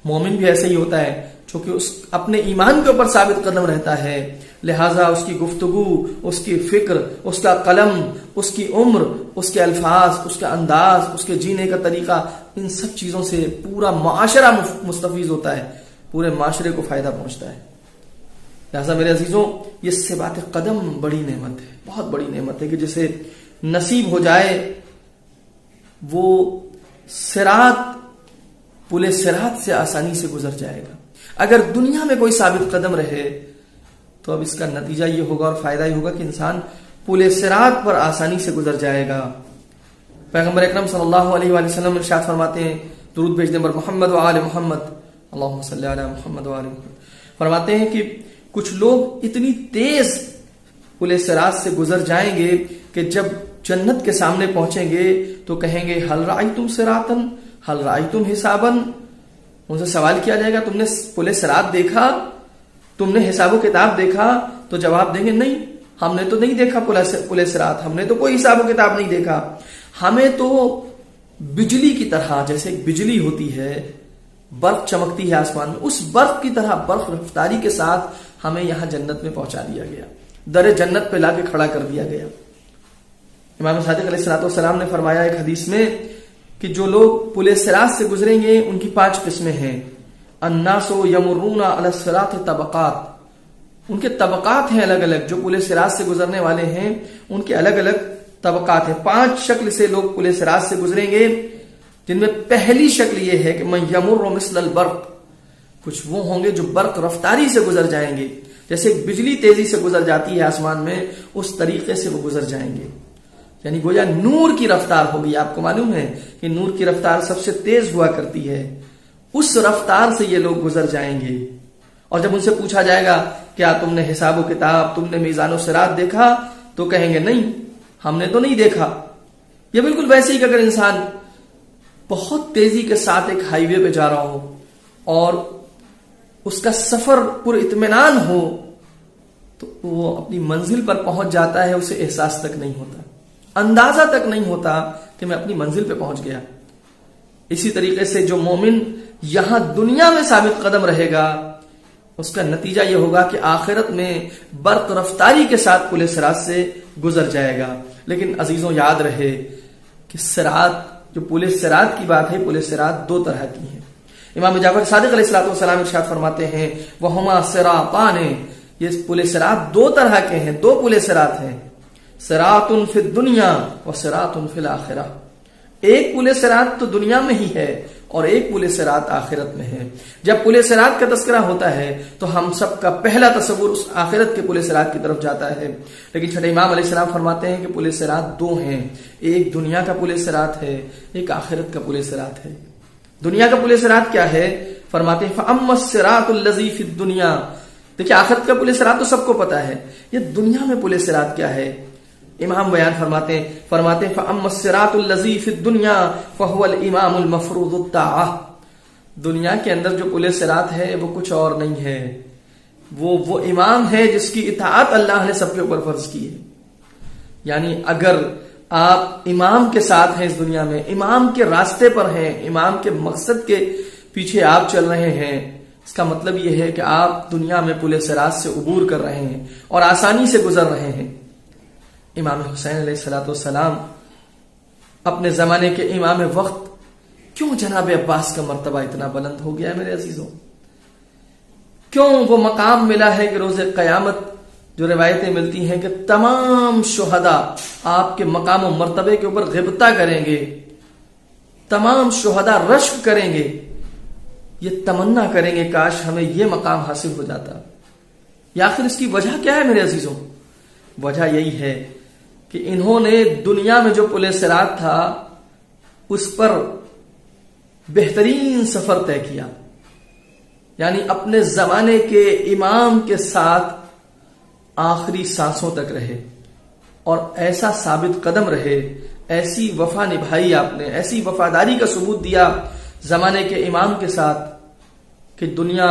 مومن بھی ایسے ہی ہوتا ہے، چونکہ اس اپنے ایمان کے اوپر ثابت قدم رہتا ہے، لہٰذا اس کی گفتگو، اس کی فکر، اس کا قلم، اس کی عمر، اس کے الفاظ، اس کا انداز، اس کے جینے کا طریقہ، ان سب چیزوں سے پورا معاشرہ مستفیض ہوتا ہے، پورے معاشرے کو فائدہ پہنچتا ہے۔ لہٰذا میرے عزیزوں، یہ ثبات قدم بڑی نعمت ہے، بہت بڑی نعمت ہے کہ جسے نصیب ہو جائے وہ صراط، پل صراط سے آسانی سے گزر جائے گا۔ اگر دنیا میں کوئی ثابت قدم رہے تو اب اس کا نتیجہ یہ ہوگا اور فائدہ یہ ہوگا کہ انسان پل صراط پر آسانی سے گزر جائے گا۔ پیغمبر اکرم صلی اللہ علیہ وآلہ وسلم ارشاد فرماتے ہیں، درود بھیجنے پر محمد و آل محمد، اللہم صلی علی محمد و آل محمد، فرماتے ہیں کہ کچھ لوگ اتنی تیز پل صراط سے گزر جائیں گے کہ جب جنت کے سامنے پہنچیں گے تو کہیں گے حل رأیتم صراطا حل رأیتم حسابا، ان سے سوال کیا جائے گا تم نے پل صراط دیکھا، تم نے حساب و کتاب دیکھا؟ تو جواب دیں گے نہیں، ہم نے تو نہیں دیکھا پل صراط، ہم نے تو کوئی حساب و کتاب نہیں دیکھا، ہمیں تو بجلی کی طرح، جیسے ایک بجلی ہوتی ہے، برق چمکتی ہے آسمان میں، اس برق کی طرح برق رفتاری کے ساتھ ہمیں یہاں جنت میں پہنچا دیا گیا، در جنت پہ لا کے کھڑا کر دیا گیا۔ امام صادق علیہ السلام نے فرمایا ایک حدیث میں کہ جو لوگ پل صراط سے گزریں گے ان کی 5 قسمیں ہیں۔ الناس یمرون علی الصراط طبقات، ان کے طبقات ہیں الگ الگ، جو پل صراط سے گزرنے والے ہیں ان کے الگ الگ طبقات ہیں۔ 5 شکل سے لوگ پل صراط سے گزریں گے، جن میں پہلی شکل یہ ہے کہ من یمر مثل البرق، کچھ وہ ہوں گے جو برق رفتاری سے گزر جائیں گے، جیسے ایک بجلی تیزی سے گزر جاتی ہے آسمان میں، اس طریقے سے وہ گزر جائیں گے، یعنی گویا نور کی رفتار ہوگی۔ آپ کو معلوم ہے کہ نور کی رفتار سب سے تیز ہوا کرتی ہے، اس رفتار سے یہ لوگ گزر جائیں گے۔ اور جب ان سے پوچھا جائے گا کیا تم نے حساب و کتاب، تم نے میزان و صراط دیکھا؟ تو کہیں گے نہیں، ہم نے تو نہیں دیکھا۔ یہ بالکل ویسے ہی کہ اگر انسان بہت تیزی کے ساتھ ایک ہائی وے پہ جا رہا ہو اور اس کا سفر پر اطمینان ہو تو وہ اپنی منزل پر پہنچ جاتا ہے، اسے احساس تک نہیں ہوتا، اندازہ تک نہیں ہوتا کہ میں اپنی منزل پہ پہنچ گیا۔ اسی طریقے سے جو مومن یہاں دنیا میں ثابت قدم رہے گا، اس کا نتیجہ یہ ہوگا کہ آخرت میں برق رفتاری کے ساتھ پل صراط سے گزر جائے گا۔ لیکن عزیزوں یاد رہے کہ صراط، جو پل صراط کی بات ہے، پل صراط 2 طرح کی ہیں۔ امام جعفر صادق علیہ السلام ارشاد فرماتے ہیں وہما صراطان، یہ پل صراط 2 طرح کے ہیں، 2 پل صراط ہیں، صراط فی الدنیا و صراط فی الاخرہ۔ ایک پل صراط تو دنیا میں ہی ہے اور ایک پل صراط آخرت میں ہے۔ جب پل صراط کا تذکرہ ہوتا ہے تو ہم سب کا پہلا تصور اس آخرت کے پل صراط کی طرف جاتا ہے، لیکن چھٹے امام علیہ السلام فرماتے ہیں کہ پل صراط 2 ہیں، ایک دنیا کا پل صراط ہے، ایک آخرت کا پل صراط ہے۔ دنیا کا پل صراط کیا ہے؟ فرماتے ہیں فَأَمَّا الصِّرَاطُ الَّذِي فِي الدُّنْيَا، دیکھیے آخرت کا پل صراط تو سب کو پتا ہے، یہ دنیا میں پل صراط کیا ہے؟ امام بیان فرماتے ہیں فَأَمَّا الصِّرَاطُ الَّذِي فِي الدُّنْيَا فَهُوَ الْإِمَامُ الْمَفْرُوضُ الطَّاعَةِ، دنیا کے اندر جو پل صراط ہے وہ کچھ اور نہیں ہے، وہ امام ہے جس کی اطاعت اللہ نے سب کے اوپر فرض کی ہے. یعنی اگر آپ امام کے ساتھ ہیں اس دنیا میں، امام کے راستے پر ہیں، امام کے مقصد کے پیچھے آپ چل رہے ہیں، اس کا مطلب یہ ہے کہ آپ دنیا میں پل صراط سے عبور کر رہے ہیں اور آسانی سے گزر رہے ہیں. امام حسین علیہ الصلوۃ والسلام اپنے زمانے کے امام وقت، کیوں جناب عباس کا مرتبہ اتنا بلند ہو گیا ہے میرے عزیزوں؟ کیوں وہ مقام ملا ہے کہ روز قیامت جو روایتیں ملتی ہیں کہ تمام شہداء آپ کے مقام و مرتبے کے اوپر غبطہ کریں گے، تمام شہداء رشک کریں گے، یہ تمنا کریں گے کاش ہمیں یہ مقام حاصل ہو جاتا. یا آخر اس کی وجہ کیا ہے میرے عزیزوں؟ وجہ یہی ہے کہ انہوں نے دنیا میں جو پل صراط تھا اس پر بہترین سفر طے کیا، یعنی اپنے زمانے کے امام کے ساتھ آخری سانسوں تک رہے اور ایسا ثابت قدم رہے، ایسی وفا نبھائی آپ نے، ایسی وفاداری کا ثبوت دیا زمانے کے امام کے ساتھ کہ دنیا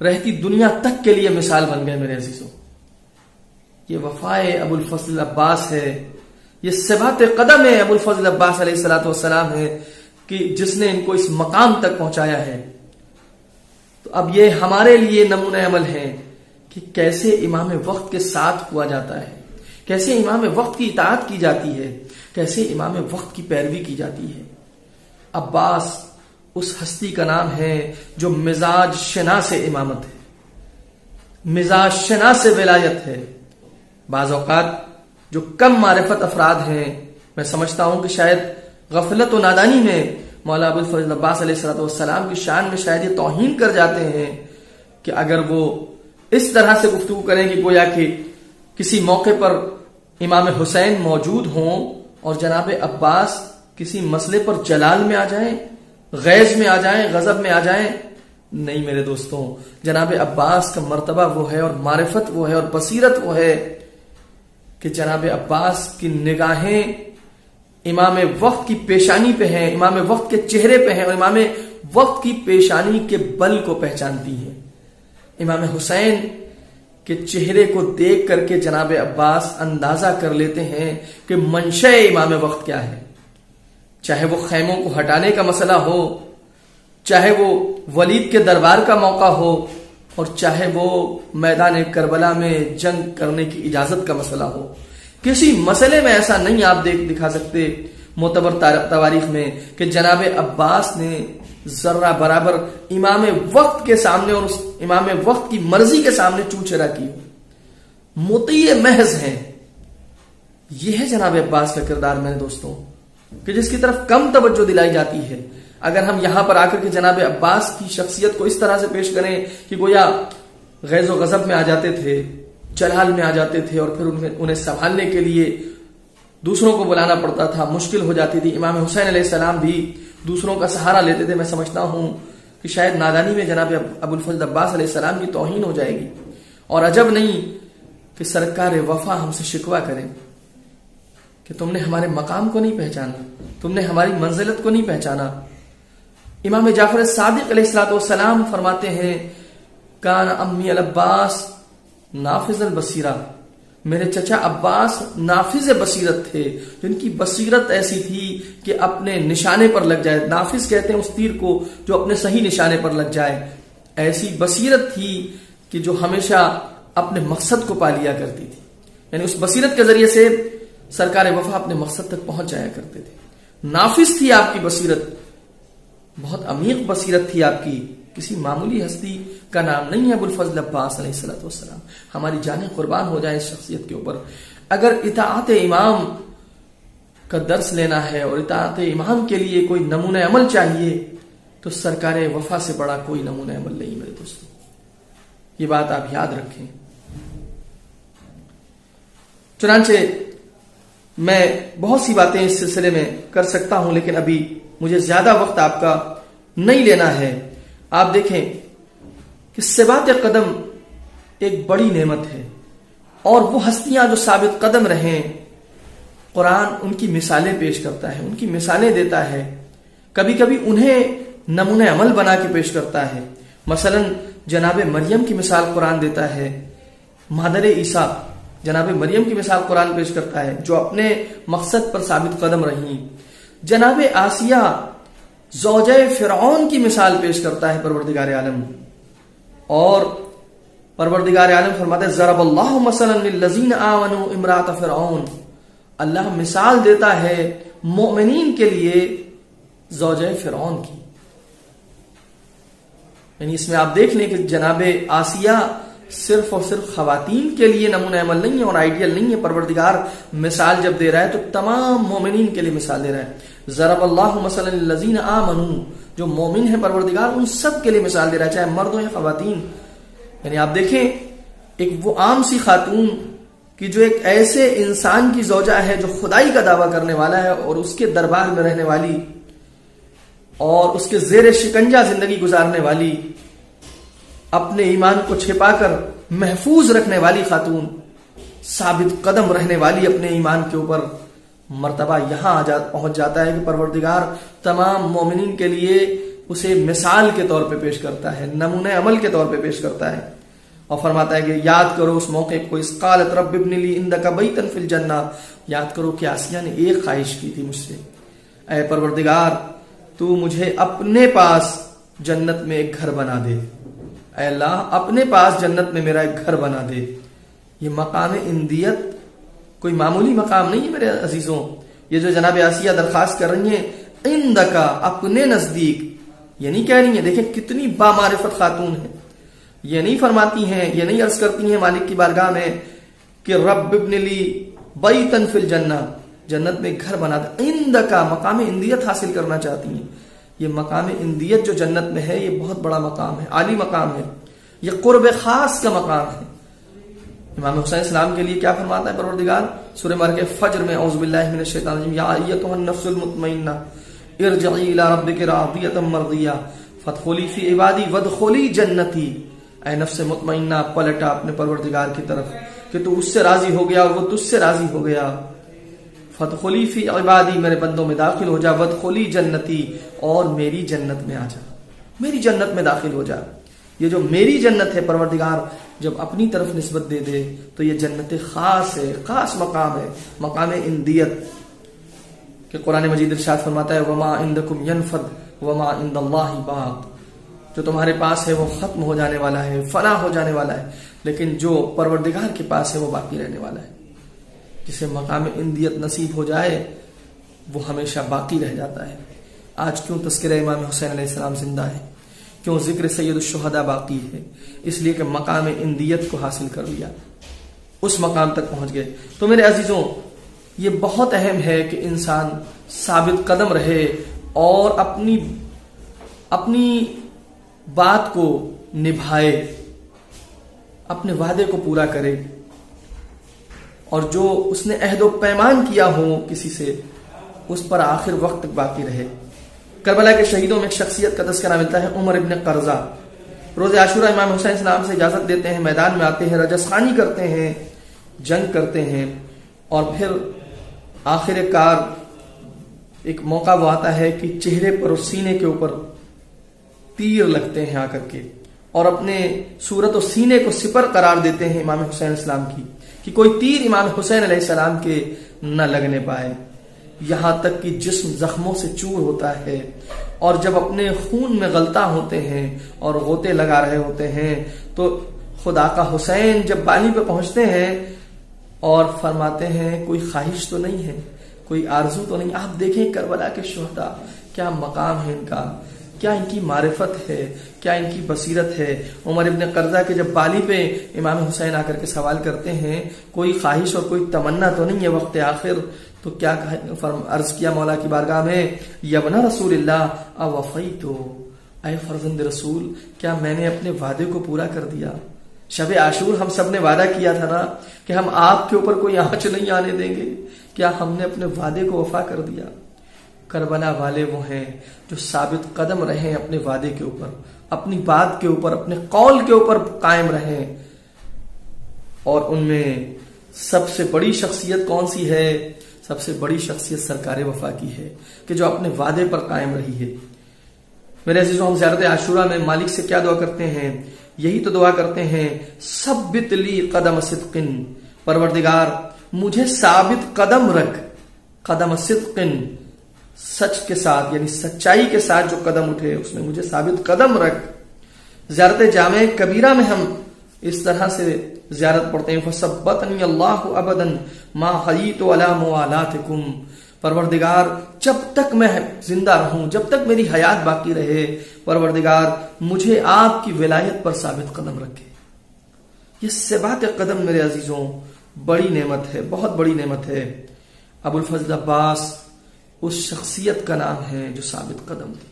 رہتی دنیا تک کے لیے مثال بن گئے میرے عزیزوں. یہ وفائے ابو الفضل عباس ہے، یہ ثبات قدم ہے ابو الفضل عباس علیہ الصلوۃ والسلام ہے کہ جس نے ان کو اس مقام تک پہنچایا ہے. تو اب یہ ہمارے لیے نمونہ عمل ہے کہ کیسے امام وقت کے ساتھ ہوا جاتا ہے، کیسے امام وقت کی اطاعت کی جاتی ہے، کیسے امام وقت کی پیروی کی جاتی ہے. عباس اس ہستی کا نام ہے جو مزاج شناس امامت ہے، مزاج شناس ولایت ہے. بعض اوقات جو کم معرفت افراد ہیں، میں سمجھتا ہوں کہ شاید غفلت و نادانی میں مولا ابو الفضل عباس علیہ الصلوۃ والسلام کی شان میں شاید یہ توہین کر جاتے ہیں کہ اگر وہ اس طرح سے گفتگو کریں کہ گویا کہ کسی موقع پر امام حسین موجود ہوں اور جناب عباس کسی مسئلے پر جلال میں آ جائیں، غیظ میں آ جائیں، غضب میں آ جائیں. نہیں میرے دوستوں، جناب عباس کا مرتبہ وہ ہے اور معرفت وہ ہے اور بصیرت وہ ہے کہ جناب عباس کی نگاہیں امام وقت کی پیشانی پہ ہیں، امام وقت کے چہرے پہ ہیں اور امام وقت کی پیشانی کے بل کو پہچانتی ہیں. امام حسین کے چہرے کو دیکھ کر کے جناب عباس اندازہ کر لیتے ہیں کہ منشأ امام وقت کیا ہے. چاہے وہ خیموں کو ہٹانے کا مسئلہ ہو، چاہے وہ ولید کے دربار کا موقع ہو، اور چاہے وہ میدان کربلا میں جنگ کرنے کی اجازت کا مسئلہ ہو. کسی مسئلے میں ایسا نہیں آپ دکھا سکتے معتبر تواریخ میں کہ جناب عباس نے ذرہ برابر امام وقت کے سامنے اور اس امام وقت کی مرضی کے سامنے چوچرا کی. مطیع محض ہیں. یہ ہے جناب عباس کا کردار میرے دوستوں کہ جس کی طرف کم توجہ دلائی جاتی ہے. اگر ہم یہاں پر آ کر کے جناب عباس کی شخصیت کو اس طرح سے پیش کریں کہ گویا غیظ و غضب میں آ جاتے تھے، جلال میں آ جاتے تھے اور پھر انہیں سنبھالنے کے لیے دوسروں کو بلانا پڑتا تھا، مشکل ہو جاتی تھی. امام حسین علیہ السلام بھی دوسروں کا سہارا لیتے تھے. میں سمجھتا ہوں کہ شاید نادانی میں جناب ابو الفضل عباس علیہ السلام کی توہین ہو جائے گی. اور عجب نہیں کہ سرکار وفا ہم سے شکوہ کریں کہ تم نے ہمارے مقام کو نہیں پہچانا، تم نے ہماری منزلت کو نہیں پہچانا. امام جعفر صادق علیہ الصلوۃ والسلام فرماتے ہیں کان امی العباس نافذ البصیرہ، میرے چچا عباس نافذ بصیرت تھے، جن کی بصیرت ایسی تھی کہ اپنے نشانے پر لگ جائے. نافذ کہتے ہیں اس تیر کو جو اپنے صحیح نشانے پر لگ جائے. ایسی بصیرت تھی کہ جو ہمیشہ اپنے مقصد کو پا لیا کرتی تھی. یعنی اس بصیرت کے ذریعے سے سرکار وفا اپنے مقصد تک پہنچ جایا کرتے تھے. نافذ تھی آپ کی بصیرت، بہت عمیق بصیرت تھی آپ کی. کسی معمولی ہستی کا نام نہیں ہے ابو الفضل عباس علیہ الصلوۃ والسلام. ہماری جانیں قربان ہو جائیں اس شخصیت کے اوپر. اگر اطاعت امام کا درس لینا ہے اور اطاعت امام کے لیے کوئی نمونہ عمل چاہیے تو سرکار وفا سے بڑا کوئی نمونہ عمل نہیں میرے دوستوں. یہ بات آپ یاد رکھیں. چنانچہ میں بہت سی باتیں اس سلسلے میں کر سکتا ہوں لیکن ابھی مجھے زیادہ وقت آپ کا نہیں لینا ہے. آپ دیکھیں کہ ثبات قدم ایک بڑی نعمت ہے، اور وہ ہستیاں جو ثابت قدم رہیں، قرآن ان کی مثالیں پیش کرتا ہے، ان کی مثالیں دیتا ہے، کبھی کبھی انہیں نمونہ عمل بنا کے پیش کرتا ہے. مثلا جناب مریم کی مثال قرآن دیتا ہے، مادر عیسیٰ جناب مریم کی مثال قرآن پیش کرتا ہے جو اپنے مقصد پر ثابت قدم رہیں. جناب آسیہ زوجہ فرعون کی مثال پیش کرتا ہے پروردگار عالم، اور پروردگار عالم فرماتا ہے ضرب اللہ مثلا للذین آمنوا امرأۃ فرعون، اللہ مثال دیتا ہے مومنین کے لیے زوجہ فرعون کی. یعنی اس میں آپ دیکھ لیں کہ جناب آسیہ صرف اور صرف خواتین کے لیے نمونہ عمل نہیں ہے اور آئیڈیل نہیں ہے. پروردگار مثال جب دے رہا ہے تو تمام مومنین کے لیے مثال دے رہا ہے. ضرب اللہ مثلا للذین آمنوا، جو مومن ہیں پروردگار ان سب کے لیے مثال دے رہا ہے، چاہے مرد ہو یا خواتین. یعنی آپ دیکھیں ایک وہ عام سی خاتون کہ جو ایک ایسے انسان کی زوجہ ہے جو خدائی کا دعویٰ کرنے والا ہے اور اس کے دربار میں رہنے والی اور اس کے زیر شکنجہ زندگی گزارنے والی، اپنے ایمان کو چھپا کر محفوظ رکھنے والی خاتون، ثابت قدم رہنے والی اپنے ایمان کے اوپر، مرتبہ یہاں پہنچ جاتا ہے کہ پروردگار تمام مومنین کے لیے اسے مثال کے طور پہ پیش کرتا ہے، نمونہ عمل کے طور پہ پیش کرتا ہے، اور فرماتا ہے کہ یاد کرو اس موقع کو، اس قالت رب ابن لی عندک بیتا فی الجنہ، یاد کرو کہ آسیہ نے ایک خواہش کی تھی مجھ سے، اے پروردگار تو مجھے اپنے پاس جنت میں ایک گھر بنا دے، اے اللہ اپنے پاس جنت میں میرا ایک گھر بنا دے. یہ مقام اندیت کوئی معمولی مقام نہیں ہے میرے عزیزوں. یہ جو جناب آسیہ درخواست کر رہی ہیں عندکا، اپنے نزدیک، یہ نہیں کہہ رہی ہیں، دیکھیں کتنی بامعرفت خاتون ہیں، یہ نہیں فرماتی ہیں، یہ نہیں عرض کرتی ہیں مالک کی بارگاہ میں کہ رب ابن لی بیتن فی الجنہ، جنت میں گھر بنا دے. عندکا مقام اندیت حاصل کرنا چاہتی ہیں. یہ مقام اندیت جو جنت میں ہے یہ بہت بڑا مقام ہے، عالی مقام ہے، یہ قرب خاص کا مقام ہے. امام حسین السلام کے لیے کیا فرماتا ہے پروردگار سورہ مرکہ فجر میں، اعوذ باللہ من الشیطان الرجیم، یا ایتھا النفس المطمئنہ ارجعی الی ربک راضیۃ مرضیہ فادخلی فی عبادی وادخلی جنتی. اے نفس مطمئنہ پلٹا اپنے پروردگار کی طرف کہ تو اس سے راضی ہو گیا اور وہ تجھ سے راضی ہو گیا. فادخلی فی عبادی، میرے بندوں میں داخل ہو جا، وادخلی جنتی، اور میری جنت میں آ جا، میری جنت میں داخل ہو جا. یہ جو میری جنت ہے پروردگار جب اپنی طرف نسبت دے دے تو یہ جنت خاص ہے، خاص مقام ہے، مقام اندیت. کہ قرآن مجید ارشاد فرماتا ہے وما عندکم ینفد وما عند اللہ باق، جو تمہارے پاس ہے وہ ختم ہو جانے والا ہے، فنا ہو جانے والا ہے، لیکن جو پروردگار کے پاس ہے وہ باقی رہنے والا ہے. جسے مقام اندیت نصیب ہو جائے وہ ہمیشہ باقی رہ جاتا ہے. آج کیوں تذکرہ امام حسین علیہ السلام زندہ ہے، کیوں ذکر سید الشہداء باقی ہے؟ اس لیے کہ مقام اندیت کو حاصل کر لیا، اس مقام تک پہنچ گئے. تو میرے عزیزوں یہ بہت اہم ہے کہ انسان ثابت قدم رہے اور اپنی بات کو نبھائے، اپنے وعدے کو پورا کرے، اور جو اس نے عہد و پیمان کیا ہو کسی سے اس پر آخر وقت تک باقی رہے. کربلا کے شہیدوں میں ایک شخصیت کا تذکرہ ملتا ہے، عمر ابن قرظہ. روز عاشوراء امام حسین السلام سے اجازت لیتے ہیں، میدان میں آتے ہیں، رجس خوانی کرتے ہیں، جنگ کرتے ہیں، اور پھر آخر کار ایک موقع وہ آتا ہے کہ چہرے پر اور سینے کے اوپر تیر لگتے ہیں آ کر کے، اور اپنے صورت و سینے کو سپر قرار دیتے ہیں امام حسین السلام کی کہ کوئی تیر امام حسین علیہ السلام کے نہ لگنے پائے. یہاں تک کہ جسم زخموں سے چور ہوتا ہے، اور جب اپنے خون میں غلطاں ہوتے ہیں اور غوطے لگا رہے ہوتے ہیں تو خدا کا حسین جب بالی پہ پہنچتے ہیں اور فرماتے ہیں کوئی خواہش تو نہیں ہے، کوئی آرزو تو نہیں. آپ دیکھیں کربلا کے شہداء کیا مقام ہے ان کا، کیا ان کی معرفت ہے، کیا ان کی بصیرت ہے. عمر ابن قرظہ کے جب بالی پہ امام حسین آ کر کے سوال کرتے ہیں کوئی خواہش اور کوئی تمنا تو نہیں ہے وقت آخر، تو کیا عرض کیا مولا کی بارگاہ میں، یبن رسول اللہ اوفیتو، اے فرزند رسول کیا میں نے اپنے وعدے کو پورا کر دیا؟ شب عاشور ہم سب نے وعدہ کیا تھا نا کہ ہم آپ کے اوپر کوئی آنچ نہیں آنے دیں گے، کیا ہم نے اپنے وعدے کو وفا کر دیا؟ کربلا والے وہ ہیں جو ثابت قدم رہیں اپنے وعدے کے اوپر، اپنی بات کے اوپر، اپنے قول کے اوپر قائم رہیں. اور ان میں سب سے بڑی شخصیت کون سی ہے؟ سب سے بڑی شخصیت سرکار وفا کی ہے کہ جو اپنے وعدے پر قائم رہی ہے۔ میرے عزیزوں، ہم زیارت عاشورہ میں مالک سے کیا دعا کرتے ہیں؟ یہی تو دعا کرتے ہیں، ثبت لی قدم صدق، پروردگار مجھے ثابت قدم رکھ، قدم صدق، سچ کے ساتھ یعنی سچائی کے ساتھ جو قدم اٹھے اس میں مجھے ثابت قدم رکھ۔ زیارت جامع کبیرہ میں ہم اس طرح سے زیارت پڑھتے ہیں، فثبتنی اللہ ابدا ما حییت علی موالاتکم، پروردگار جب تک میں زندہ رہوں، جب تک میری حیات باقی رہے، پروردگار مجھے آپ کی ولایت پر ثابت قدم رکھے۔ یہ ثبات قدم میرے عزیزوں بڑی نعمت ہے، بہت بڑی نعمت ہے۔ ابو الفضل عباس اس شخصیت کا نام ہے جو ثابت قدم تھی،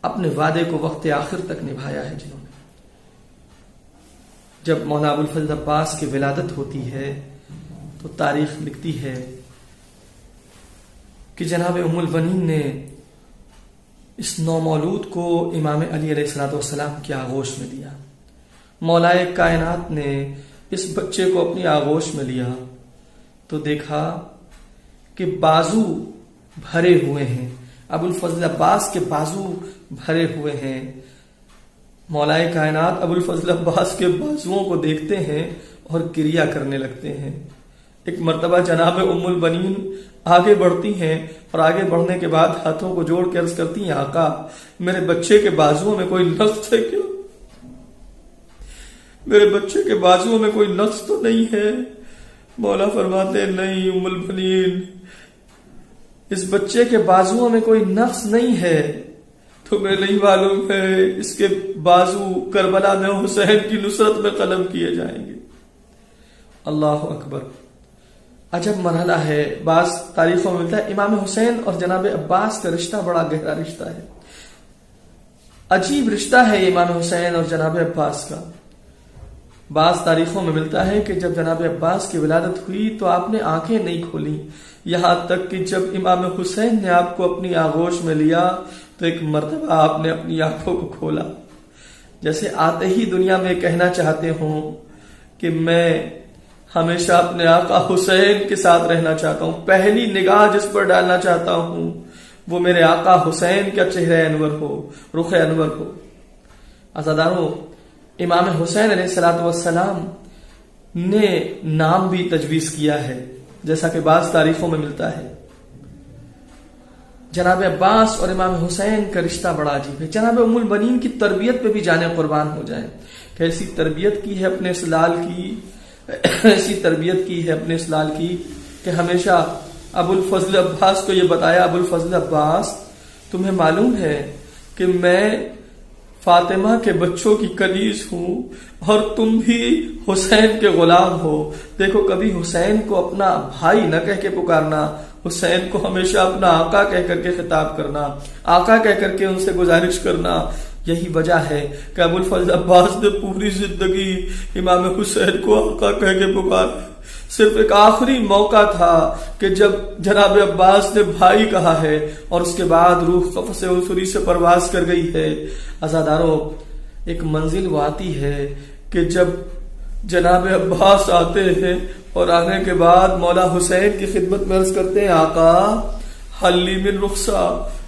اپنے وعدے کو وقت آخر تک نبھایا ہے جنہوں نے۔ جب مولانا ابو الفضل عباس کی ولادت ہوتی ہے تو تاریخ لکھتی ہے کہ جناب ام البنین نے اس نومولود کو امام علی علیہ الصلوۃ والسلام کی آغوش میں دیا۔ مولائے کائنات نے اس بچے کو اپنی آغوش میں لیا تو دیکھا کہ بازو بھرے ہوئے ہیں، ابو الفضل عباس کے بازو بھرے ہوئے ہیں۔ مولائے کائنات ابو الفضل عباس کے بازوؤں کو دیکھتے ہیں اور کریا کرنے لگتے ہیں۔ ایک مرتبہ جناب ام البنین آگے بڑھتی ہیں اور آگے بڑھنے کے بعد ہاتھوں کو جوڑ کے عرض کرتی ہیں، آقا میرے بچے کے بازوؤں میں کوئی نقص ہے کیا؟ میرے بچے کے بازوؤں میں کوئی نقص تو نہیں ہے؟ مولا فرماتے ہیں نہیں ام البنین، اس بچے کے بازوؤں میں کوئی نقص نہیں ہے، تمہیں نہیں معلوم ہے اس کے بازو کربلا میں حسین کی نصرت میں قلم کیے جائیں گے۔ اللہ اکبر، عجب مرحلہ ہے۔ بعض تاریخوں میں ملتا ہے امام حسین اور جناب عباس کا رشتہ بڑا گہرا رشتہ ہے، عجیب رشتہ ہے یہ امام حسین اور جناب عباس کا۔ بعض تاریخوں میں ملتا ہے کہ جب جناب عباس کی ولادت ہوئی تو آپ نے آنکھیں نہیں کھولی، یہاں تک کہ جب امام حسین نے آپ کو اپنی آغوش میں لیا تو ایک مرتبہ آپ نے اپنی آنکھوں کو کھولا، جیسے آتے ہی دنیا میں کہنا چاہتے ہوں کہ میں ہمیشہ اپنے آقا حسین کے ساتھ رہنا چاہتا ہوں، پہلی نگاہ جس پر ڈالنا چاہتا ہوں وہ میرے آقا حسین کا چہرہ انور ہو، رخ انور ہو۔ عزادارو، امام حسین علیہ الصلوۃ والسلام نے نام بھی تجویز کیا ہے، جیسا کہ بعض تاریخوں میں ملتا ہے۔ جناب عباس اور امام حسین کا رشتہ بڑا عجیب ہے۔ جناب ام البنین کی تربیت پہ بھی جانے قربان ہو جائیں، کیسی تربیت کی ہے اپنے اسلال کی، ایسی تربیت کی ہے اپنے اسلال کی کہ ہمیشہ ابو الفضل عباس کو یہ بتایا، ابو الفضل عباس تمہیں معلوم ہے کہ میں فاطمہ کے بچوں کی کنیز ہوں اور تم بھی حسین کے غلام ہو، دیکھو کبھی حسین کو اپنا بھائی نہ کہہ کے پکارنا، حسین کو ہمیشہ اپنا آقا کہہ کر کے خطاب کرنا، آقا کہہ کر کے ان سے گزارش کرنا۔ یہی وجہ ہے کہ ابو الفضل عباس نے پوری زندگی امام حسین کو آقا کہہ کے پکارا، صرف ایک آخری موقع تھا کہ جب جناب عباس نے بھائی کہا ہے اور اس کے بعد روح قفس عنصری سے پرواز کر گئی ہے۔ عزادارو، ایک منزل وہ آتی ہے کہ جب جناب عباس آتے ہیں اور آنے کے بعد مولا حسین کی خدمت میں عرض کرتے ہیں، آقا حلی من رخصہ،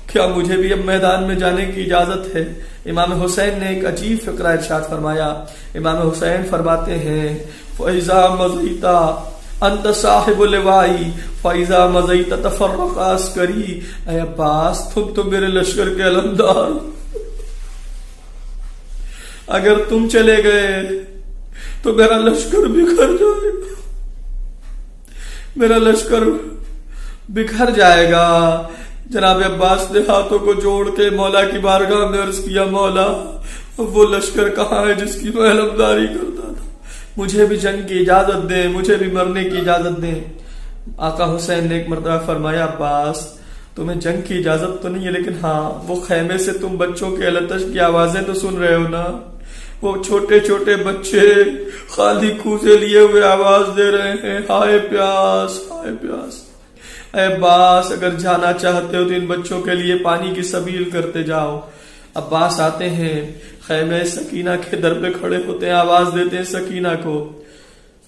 کیا مجھے بھی اب میدان میں جانے کی اجازت ہے؟ امام حسین نے ایک عجیب فقرہ ارشاد فرمایا۔ امام حسین فرماتے ہیں، فَإِذَا مَضَيْتَ أَنْتَ صَاحِبُ لِوَاءِ فَإِذَا مَضَيْتَ تَفَرَّقَ عَسْكَرِي، اے عباس تم تو میرے لشکر کے علمدار، اگر تم چلے گئے تو میرا لشکر بکھر جائے گا، میرا لشکر بکھر جائے گا۔ جناب عباس نے ہاتھوں کو جوڑ کے مولا کی بارگاہ میں عرض کیا، مولا وہ لشکر کہاں ہے جس کی میں علمداری کرتا تھا؟ مجھے بھی جنگ کی اجازت دیں، مجھے بھی مرنے کی اجازت دیں۔ آقا حسین نے ایک مرتبہ فرمایا، عباس تمہیں جنگ کی اجازت تو نہیں ہے، لیکن ہاں وہ خیمے سے تم بچوں کے التش کی آوازیں تو سن رہے ہو نا، وہ چھوٹے چھوٹے بچے خالی کوزے لیے ہوئے آواز دے رہے ہیں، ہائے پیاس ہائے پیاس۔ اے عباس اگر جانا چاہتے ہو تو ان بچوں کے لیے پانی کی سبیل کرتے جاؤ۔ عباس آتے ہیں، خیمہ سکینہ کے در پہ کھڑے ہوتے ہیں، آواز دیتے ہیں سکینہ کو،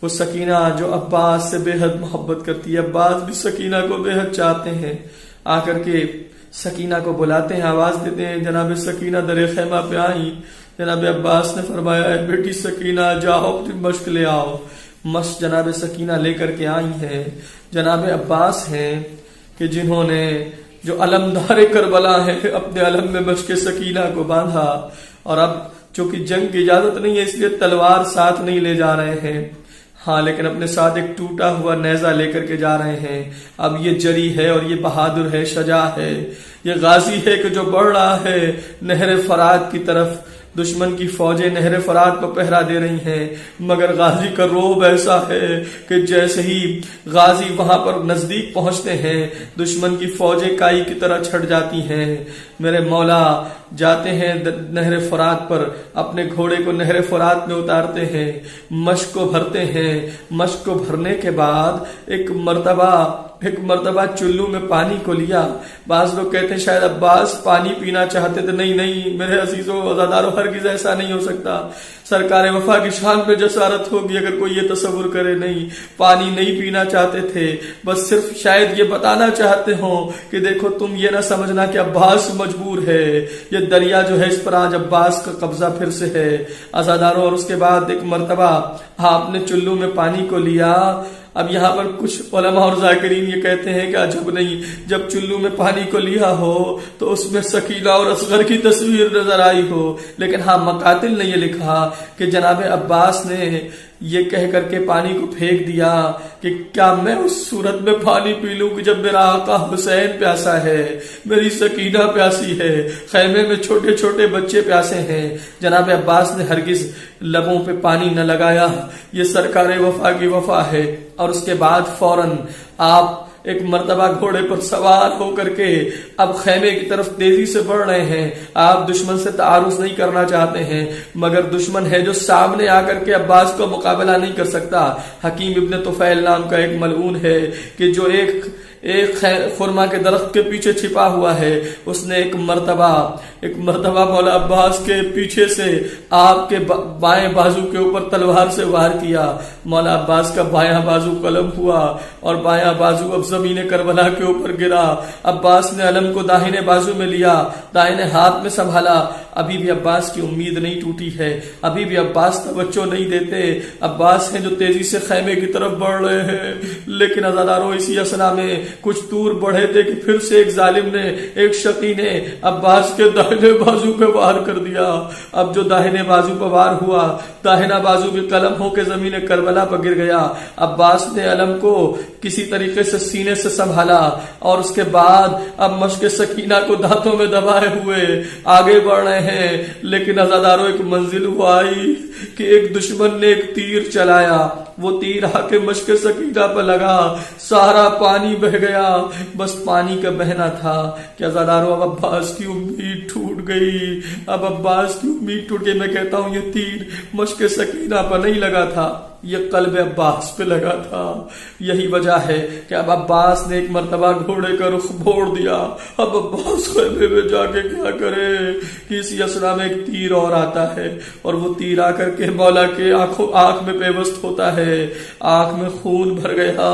وہ سکینہ جو عباس سے بے حد محبت کرتی ہے، عباس بھی سکینہ کو بے حد چاہتے ہیں، آ کر کے سکینہ کو بلاتے ہیں، آواز دیتے ہیں، جناب سکینہ در خیمہ پہ آئی۔ جناب عباس نے فرمایا اے بیٹی سکینہ جاؤ اپنی مشق لے آؤ۔ مشق جناب سکینہ لے کر کے آئی ہیں۔ جناب عباس ہیں کہ جنہوں نے جو علمدار کربلا ہے اپنے علم میں مشق سکینہ کو باندھا، اور اب چونکہ جنگ کی اجازت نہیں ہے اس لیے تلوار ساتھ نہیں لے جا رہے ہیں، ہاں لیکن اپنے ساتھ ایک ٹوٹا ہوا نیزہ لے کر کے جا رہے ہیں۔ اب یہ جری ہے اور یہ بہادر ہے، شجاع ہے، یہ غازی ہے کہ جو بڑھ رہا ہے نہر فرات کی طرف۔ دشمن کی فوجیں نہر فرات کو پہرا دے رہی ہیں، مگر غازی کا روب ایسا ہے کہ جیسے ہی غازی وہاں پر نزدیک پہنچتے ہیں دشمن کی فوجیں کائی کی طرح چھٹ جاتی ہیں۔ میرے مولا جاتے ہیں نہر فرات پر، اپنے گھوڑے کو نہر فرات میں اتارتے ہیں، مشق کو بھرتے ہیں۔ مشق کو بھرنے کے بعد ایک مرتبہ چلو میں پانی کو لیا۔ بعض لوگ کہتے ہیں شاید عباس پانی پینا چاہتے تھے، نہیں میرے عزیزوں عزاداروں، ہرگز ایسا نہیں ہو سکتا۔ سرکار وفا کی شان پہ جسارت ہوگی اگر کوئی یہ تصور کرے نہیں، پانی نہیں پینا چاہتے تھے، بس صرف شاید یہ بتانا چاہتے ہوں کہ دیکھو تم یہ نہ سمجھنا کہ عباس مجبور ہے، یہ دریا جو ہے اس پر آج عباس کا قبضہ پھر سے ہے۔ عزاداروں، اور اس کے بعد ایک مرتبہ آپ نے چلو میں پانی کو لیا۔ اب یہاں پر کچھ علماء اور ذاکرین یہ کہتے ہیں کہ عجب نہیں، جب چلو میں پانی کو لیا ہو تو اس میں سکینہ اور اصغر کی تصویر نظر آئی ہو، لیکن ہاں مقاتل نے یہ لکھا کہ جناب عباس نے یہ کہہ کر کے پانی کو پھینک دیا کہ کیا میں اس صورت میں پانی پی لوں کہ جب میرا آقا حسین پیاسا ہے، میری سکینہ پیاسی ہے، خیمے میں چھوٹے چھوٹے بچے پیاسے ہیں۔ جناب عباس نے ہرگز لبوں پہ پانی نہ لگایا، یہ سرکار وفا کی وفا ہے۔ اور اس کے بعد فوراً آپ ایک مرتبہ گھوڑے پر سوار ہو کر کے اب خیمے کی طرف تیزی سے بڑھ رہے ہیں۔ آپ دشمن سے تعارض نہیں کرنا چاہتے ہیں، مگر دشمن ہے جو سامنے آ کر کے عباس کو مقابلہ نہیں کر سکتا۔ حکیم ابن طفیل نام کا ایک ملعون ہے کہ جو ایک خرما کے درخت کے پیچھے چھپا ہوا ہے، اس نے ایک مرتبہ مولا عباس کے پیچھے سے آپ کے بائیں بازو کے اوپر تلوار سے وار کیا۔ مولا عباس کا بایاں بازو قلم ہوا اور بایاں بازو اب زمین کربلا کے اوپر گرا۔ عباس نے علم کو داہنے بازو میں لیا، دائنے ہاتھ میں سنبھالا۔ ابھی بھی عباس کی امید نہیں ٹوٹی ہے، ابھی بھی عباس توجہ نہیں دیتے۔ عباس ہیں جو تیزی سے خیمے کی طرف بڑھ رہے ہیں، لیکن عزاداروں اسی اسنا میں کچھ دور بڑھے تھے کہ پھر سے ایک ظالم نے، ایک شقی نے عباس کے داہنے بازو پہ وار کر دیا۔ اب جو داہنے بازو پہ وار ہوا، داہنا بازو بھی قلم ہو کے زمین کربلا پر گر گیا۔ عباس نے علم کو کسی طریقے سے سینے سے سنبھالا اور اس کے بعد اب مشق سکینہ کو دانتوں میں دبائے ہوئے آگے بڑھ رہے ہیں۔ لیکن عزاداروں ایک منزل ہوا آئی کہ ایک دشمن نے ایک تیر چلایا، وہ تیر آ کے مشق سکینہ پر لگا، سارا پانی بہ گیا۔ بس پانی کا بہنا تھا کہ عزاداروں اب عباس کی امید ٹوٹ گئی، اب عباس کی امید ٹوٹ گئی۔ میں کہتا ہوں یہ تیر مشق سکینہ پر نہیں لگا تھا، یہ قلب عباس پہ لگا تھا۔ یہی وجہ ہے کہ اب عباس نے ایک مرتبہ گھوڑے کا رخ موڑ دیا۔ اب عباس خیمے میں جا کے کیا کرے کہ اسی اسنا میں ایک تیر اور آتا ہے، اور وہ تیر آ کر کے مولا کے آنکھ میں پیوست ہوتا ہے، آنکھ میں خون بھر گیا۔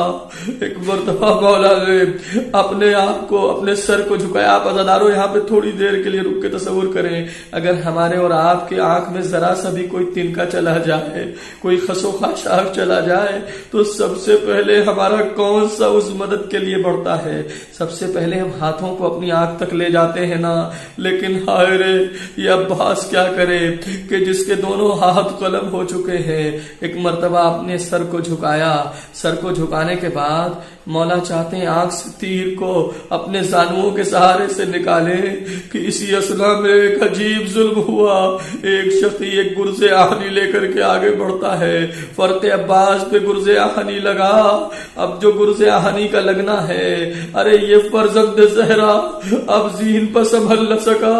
ایک مرتبہ مولا نے اپنے آپ کو، اپنے سر کو جھکایا۔ آپ عزاداروں یہاں پہ تھوڑی دیر کے لیے رک کے تصور کریں، اگر ہمارے اور آپ کے آنکھ میں ذرا سا بھی کوئی تنکا چلا جائے، کوئی خس و خاشاک چلا جائے، تو سب سے پہلے ہمارا کون سا اس مدد کے لیے بڑھتا ہے؟ سب سے پہلے ہم ہاتھوں کو اپنی آنکھ تک لے جاتے ہیں نا۔ لیکن ہائے رے، یہ عباس کیا کرے کہ جس کے دونوں ہاتھ قلم ہو چکے ہیں۔ ایک مرتبہ اپنے سر کو جھکایا، سر کو جھکانے کے بعد مولا چاہتے ہیں آنکھ سے تیر کو اپنے زانوؤں کے سہارے سے نکالے کہ اسی اسنا میں ایک عجیب ظلم ہوا۔ ایک شخصی ایک گرز آہنی لے کر کے آگے بڑھتا ہے، فرت عباس پہ گرز آہنی لگا۔ اب جو گرز آہنی کا لگنا ہے، ارے یہ فرزند زہرا اب ذہن پر سنبھل نہ سکا،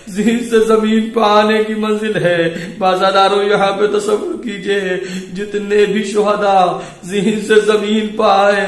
ذہن سے زمین پہ آنے کی منزل ہے۔ بازاداروں یہاں پہ تصور کیجئے، جتنے بھی شہداء ذہن سے زمین پہ آئے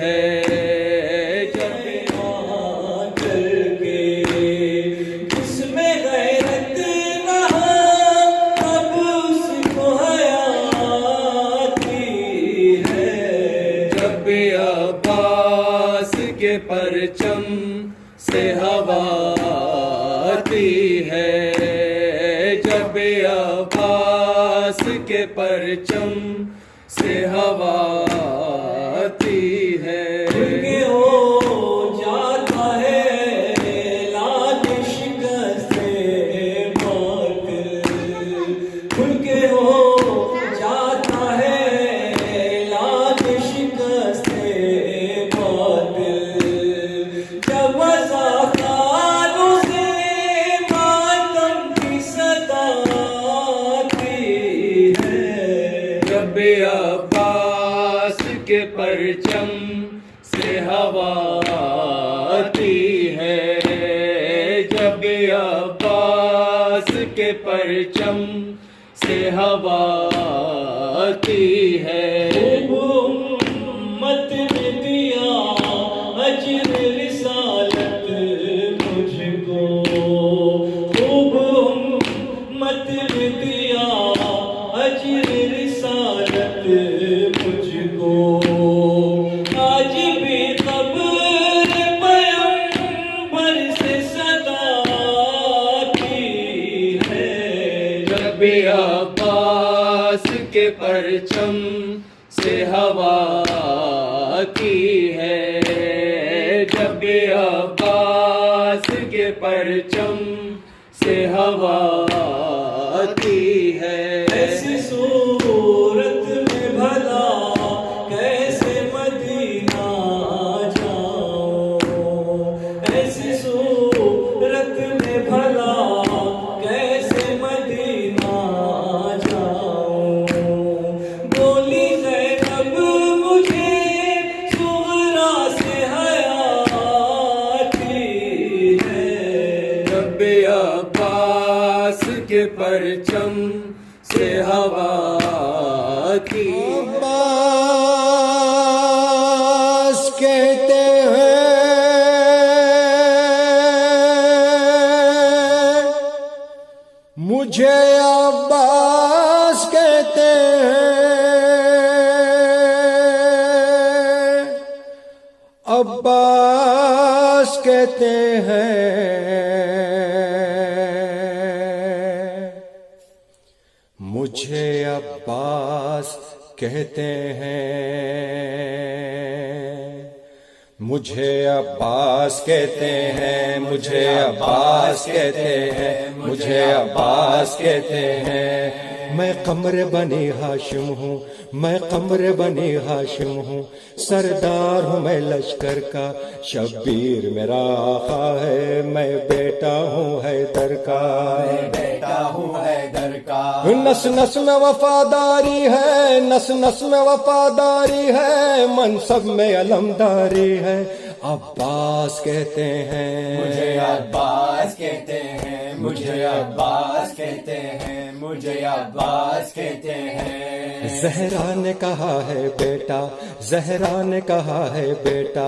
ہے جب آنچل کے جس میں غیرت نہ ہو اب اس کو حیا آتی ہے جب عباس کے پرچم سے ہوا آتی سے ہوا آتی ہے کہ ہو جاتا ہے لاج شکست باطل کھل کے ہو جاتا ہے لاج شکست باطل جب خانوں سے ماتم کی صدا آتی ہے جب عباس کے پرچم سے ہوا آتی ہے جب عباس کے پرچم سے ہوا آتی ہے امت نے دیا اجر رسالت مجھ کو خوب امت نے دیا اجر رسالت مجھ کو آج بھی قبر پیغمبر سے صدا آتی ہے جب عباس کے پرچم سے ہوا آتی ہے جب عباس کے پرچم سے ہوا آتی ہے ایسی صورت میں بھلا کیسے مدینہ جاؤں ایسی صورت میں بھلا کیسے مدینہ جاؤں بولی زینب مجھے صغرا سے حیا آتی ہے جب عباس کے پرچم سے ہوا آتی ہے عباس کہتے ہیں مجھے عباس کہتے ہیں عباس کہتے ہیں مجھے عباس کہتے ہیں مجھے عباس کہتے ہیں مجھے عباس کہتے ہیں مجھے عباس کہتے ہیں میں قمر بنی ہاشم ہوں میں قمر بنی ہاشم ہوں سردار ہوں میں لشکر کا شبیر میرا آقا ہے میں بیٹا ہوں حیدر کا نس نس میں وفاداری ہے نس نس میں وفاداری ہے منصب میں علمداری ہے عباس کہتے ہیں مجھے عباس کہتے ہیں مجھے عباس کہتے ہیں مجھے عباس کہتے ہیں زہرا نے کہا ہے بیٹا زہرا نے کہا ہے بیٹا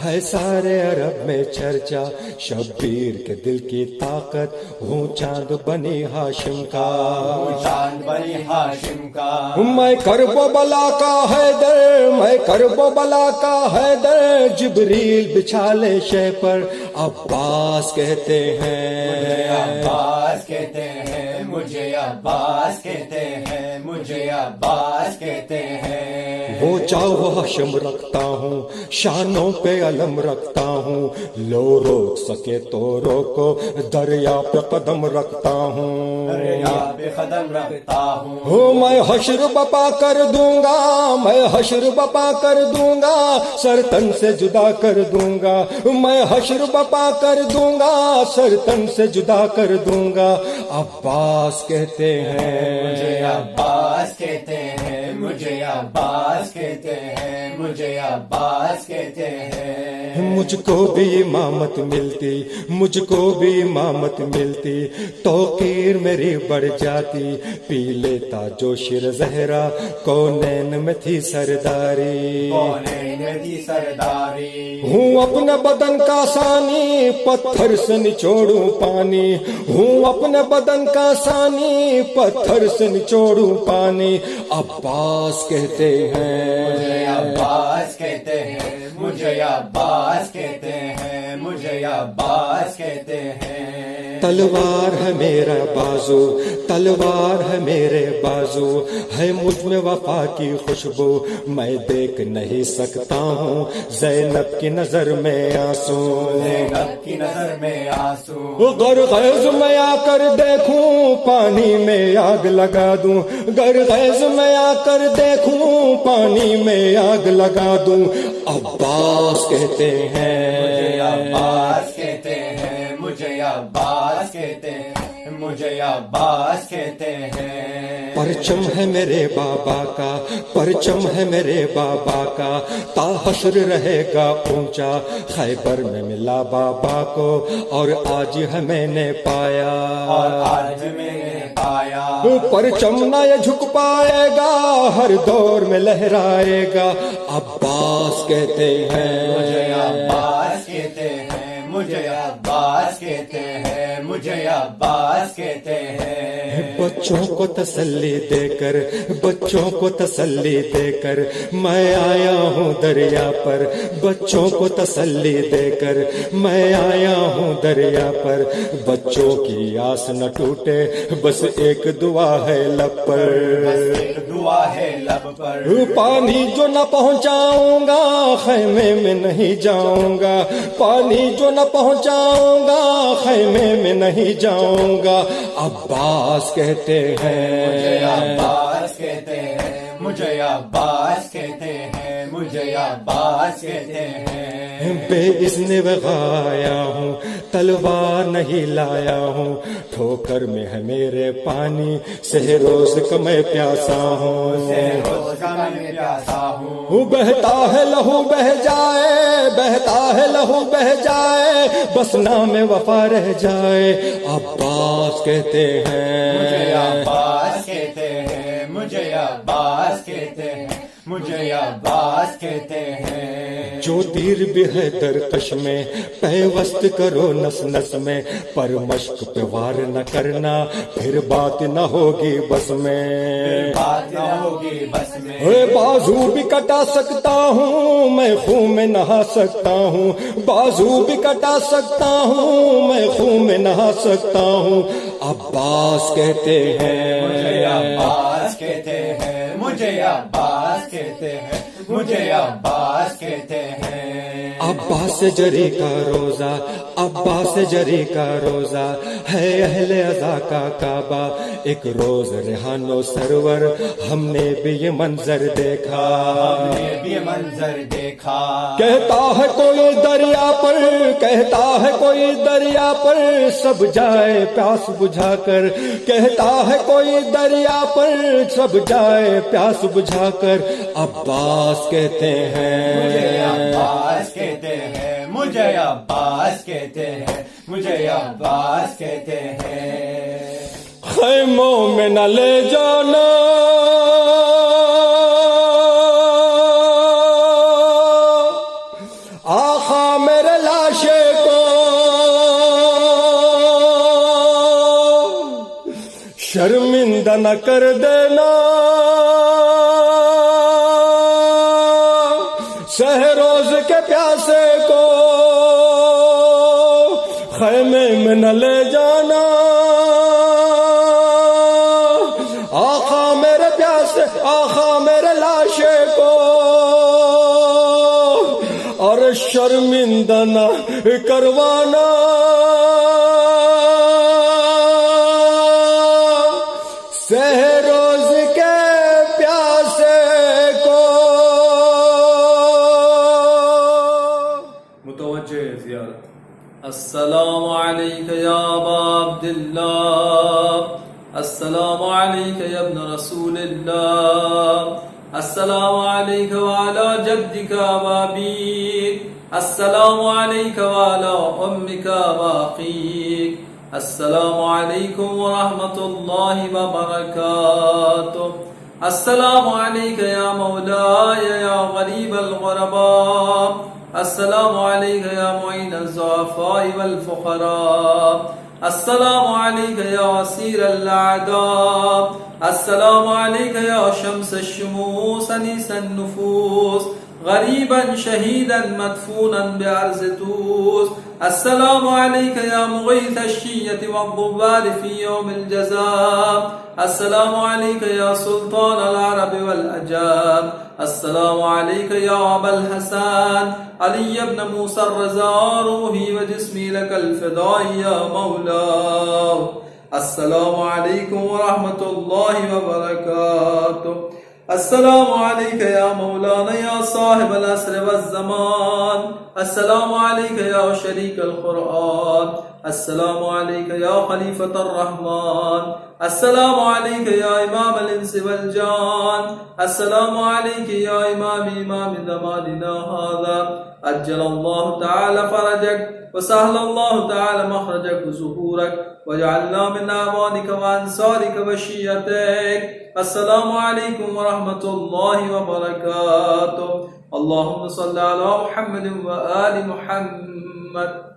ہے سارے عرب میں چرچا شبیر کے دل کی طاقت ہوں چاند بنی ہاشم کا چاند بنی ہاشم کا میں کرب و بلا کا حیدر میں کرب و بلا کا حیدر جبریل بچھا لے شہ پر عباس کہتے ہیں مجھے عباس کہتے ہیں مجھے عباس کہتے ہیں مجھے عباس کہتے ہیں وہ چاہو حشم رکھتا ہوں شانوں پہ علم رکھتا ہوں لو روک سکے تو روکو دریا پہ قدم رکھتا ہوں دریا پہ قدم رکھتا ہوں میں حشر بپا کر دوں گا میں حشر بپا کر دوں گا سر تن سے جدا کر دوں گا میں حشر بپا کر دوں گا سر تن سے جدا کر دوں گا عباس کہتے ہیں مجھے عباس کہتے ہیں مجھے عباس کہتے ہیں مجھے عباس کہتے ہیں مجھ کو بھی امامت ملتی مجھ کو بھی امامت ملتی توقیر میری بڑھ جاتی پی لیتا جو شیر زہرا کونین میں تھی سرداری کونین میں تھی سرداری ہوں اپنے بدن کا ثانی پتھر سے نچوڑوں پانی ہوں اپنے بدن کا ثانی پتھر سے نچوڑوں پانی عباس کہتے ہیں مجھے عباس کہتے ہیں مجھے عباس کہتے ہیں مجھے عباس کہتے ہیں تلوار ہے میرا بازو، تلوار ہے میرے بازو، ہے مجھ میں وفا کی خوشبو، میں دیکھ نہیں سکتا ہوں زینب کی نظر میں آنسو، زینب کی نظر میں آنسو، غرغیز میں آ کر دیکھوں پانی میں آگ لگا دوں، غرغیز میں آ کر دیکھوں پانی میں آگ لگا دوں، عباس کہتے ہیں، مجھے عباس کہتے ہیں، مجھے عباس کہتے ہیں، مجھے عباس کہتے ہیں۔ پرچم ہے میرے بابا کا، پرچم ہے میرے بابا کا، تا حشر رہے گا اونچا، خیبر میں ملا بابا کو اور آج ہے میں نے پایا، اور آج میں نے پایا، پرچم نہ یہ جھک پائے گا، ہر دور میں لہرائے گا، عباس کہتے ہیں، مجھے عباس کہتے ہیں، مجھے عباس کہتے ہیں، مجھے عباس کہتے ہیں۔ بچوں کو تسلی دے کر، بچوں کو تسلی دے کر میں آیا ہوں دریا پر، بچوں کو تسلی دے کر میں آیا ہوں دریا پر، بچوں کی آس نہ ٹوٹے بس ایک دعا ہے لب پر، بس ایک دعا ہے لب پر، پانی جو نہ پہنچاؤں گا خیمے میں نہیں جاؤں گا، پانی جو نہ پہنچاؤں گا خیمے میں نہیں جاؤں گا، عباس کہتے ہیں، مجھے عباس کہتے ہیں، مجھے عباس کہتے ہیں، مجھے عباس کہتے ہیں۔ بے اذن وغایا ہوں، تلوار نہیں لایا ہوں، ٹھوکر میں ہے میرے پانی، سہ روز کا میں پیاسا ہوں، روز کا میں پیاسا ہوں، بہتا ہے لہو بہ جائے، بہتا ہے لہو بہ جائے، بس نام وفا رہ جائے، عباس کہتے ہیں، مجھے عباس کہتے ہیں، مجھے عباس کہتے ہیں، مجھے عباس کہتے ہیں۔ جو تیر بھی ہے درکش میں پیوست کرو نس نس میں، پر مشق پہ وار نہ کرنا پھر بات نہ ہوگی بس میں، بات نہ ہوگی بس میں، اے بازو بھی کٹا سکتا ہوں میں خون میں نہا سکتا ہوں، بازو بھی کٹا سکتا ہوں میں خون میں نہا سکتا ہوں، عباس کہتے ہیں، مجھے عباس کہتے ہیں، مجھے عباس کہتے ہیں، مجھے عباس کہتے ہیں۔ عباس جری کا روزہ، عباس جری کا روزہ ہے اہل عزا کا کعبہ، ایک روز ریحان و سرور ہم نے بھی یہ منظر دیکھا، ہم نے بھی منظر دیکھا، کہتا ہے کوئی دریا پر، کہتا ہے کوئی دریا پر سب جائے پیاس بجھا کر، کہتا ہے کوئی دریا پر سب جائے پیاس بجھا کر، عباس کہتے ہیں، مجھے عباس کہتے ہیں، مجھے عباس کہتے ہیں، مجھے عباس کہتے ہیں۔ خیموں میں نہ لے جانا آقا میرے لاشے کو، شرمندہ نہ کر دینا سہ روز کے پیاسے کو، خیمے میں نہ لے جانا آقا میرے پیاسے، آقا میرے لاشے کو، اور شرمندہ نہ کروانا سہ روز کے پیاسے کو۔ متوجہ زیارت۔ السلام علیک یا ابا عبداللہ، السلام علیک یا ابن رسول اللہ، السلام علیک وعلا جدک وابیک، السلام علیک وعلا امک واخیک، السلام علیکم ورحمۃ اللہ وبرکاتہ، السلام علیک یا مولاي یا غریب الغرباء، السلام علیک یا معین الضعفاء والفقراء، السلام علیک یا اسیر الاعداء، السلام علیک یا شمس الشموس انیس النفوس غريبا شهيدا مدفونا بأرض توس. السلام عليك يا مغيث الشية والضباب في يوم الجزاء. السلام عليك يا سلطان العرب والأجام. السلام عليك يا أبا الحسن علي بن موسى الرضا، روحي وجسمي لك الفداء يا مولاي. السلام عليكم ورحمة الله وبركاته. السلام عليك يا مولانا يا صاحب العصر والزمان. السلام عليك يا شريك القرآن. السلام عليك يا خليفة الرحمن. السلام عليك يا إمام الإنس والجان. السلام عليك يا إمام زماننا هذا. أجل الله تعالى فرجك وسهل الله تعالى مخرجك وظهورك، وجعلنا من أعوانك وأنصارك وشيعتك. السلام عليكم ورحمة الله وبركاته. اللهم صل على محمد وآل محمد.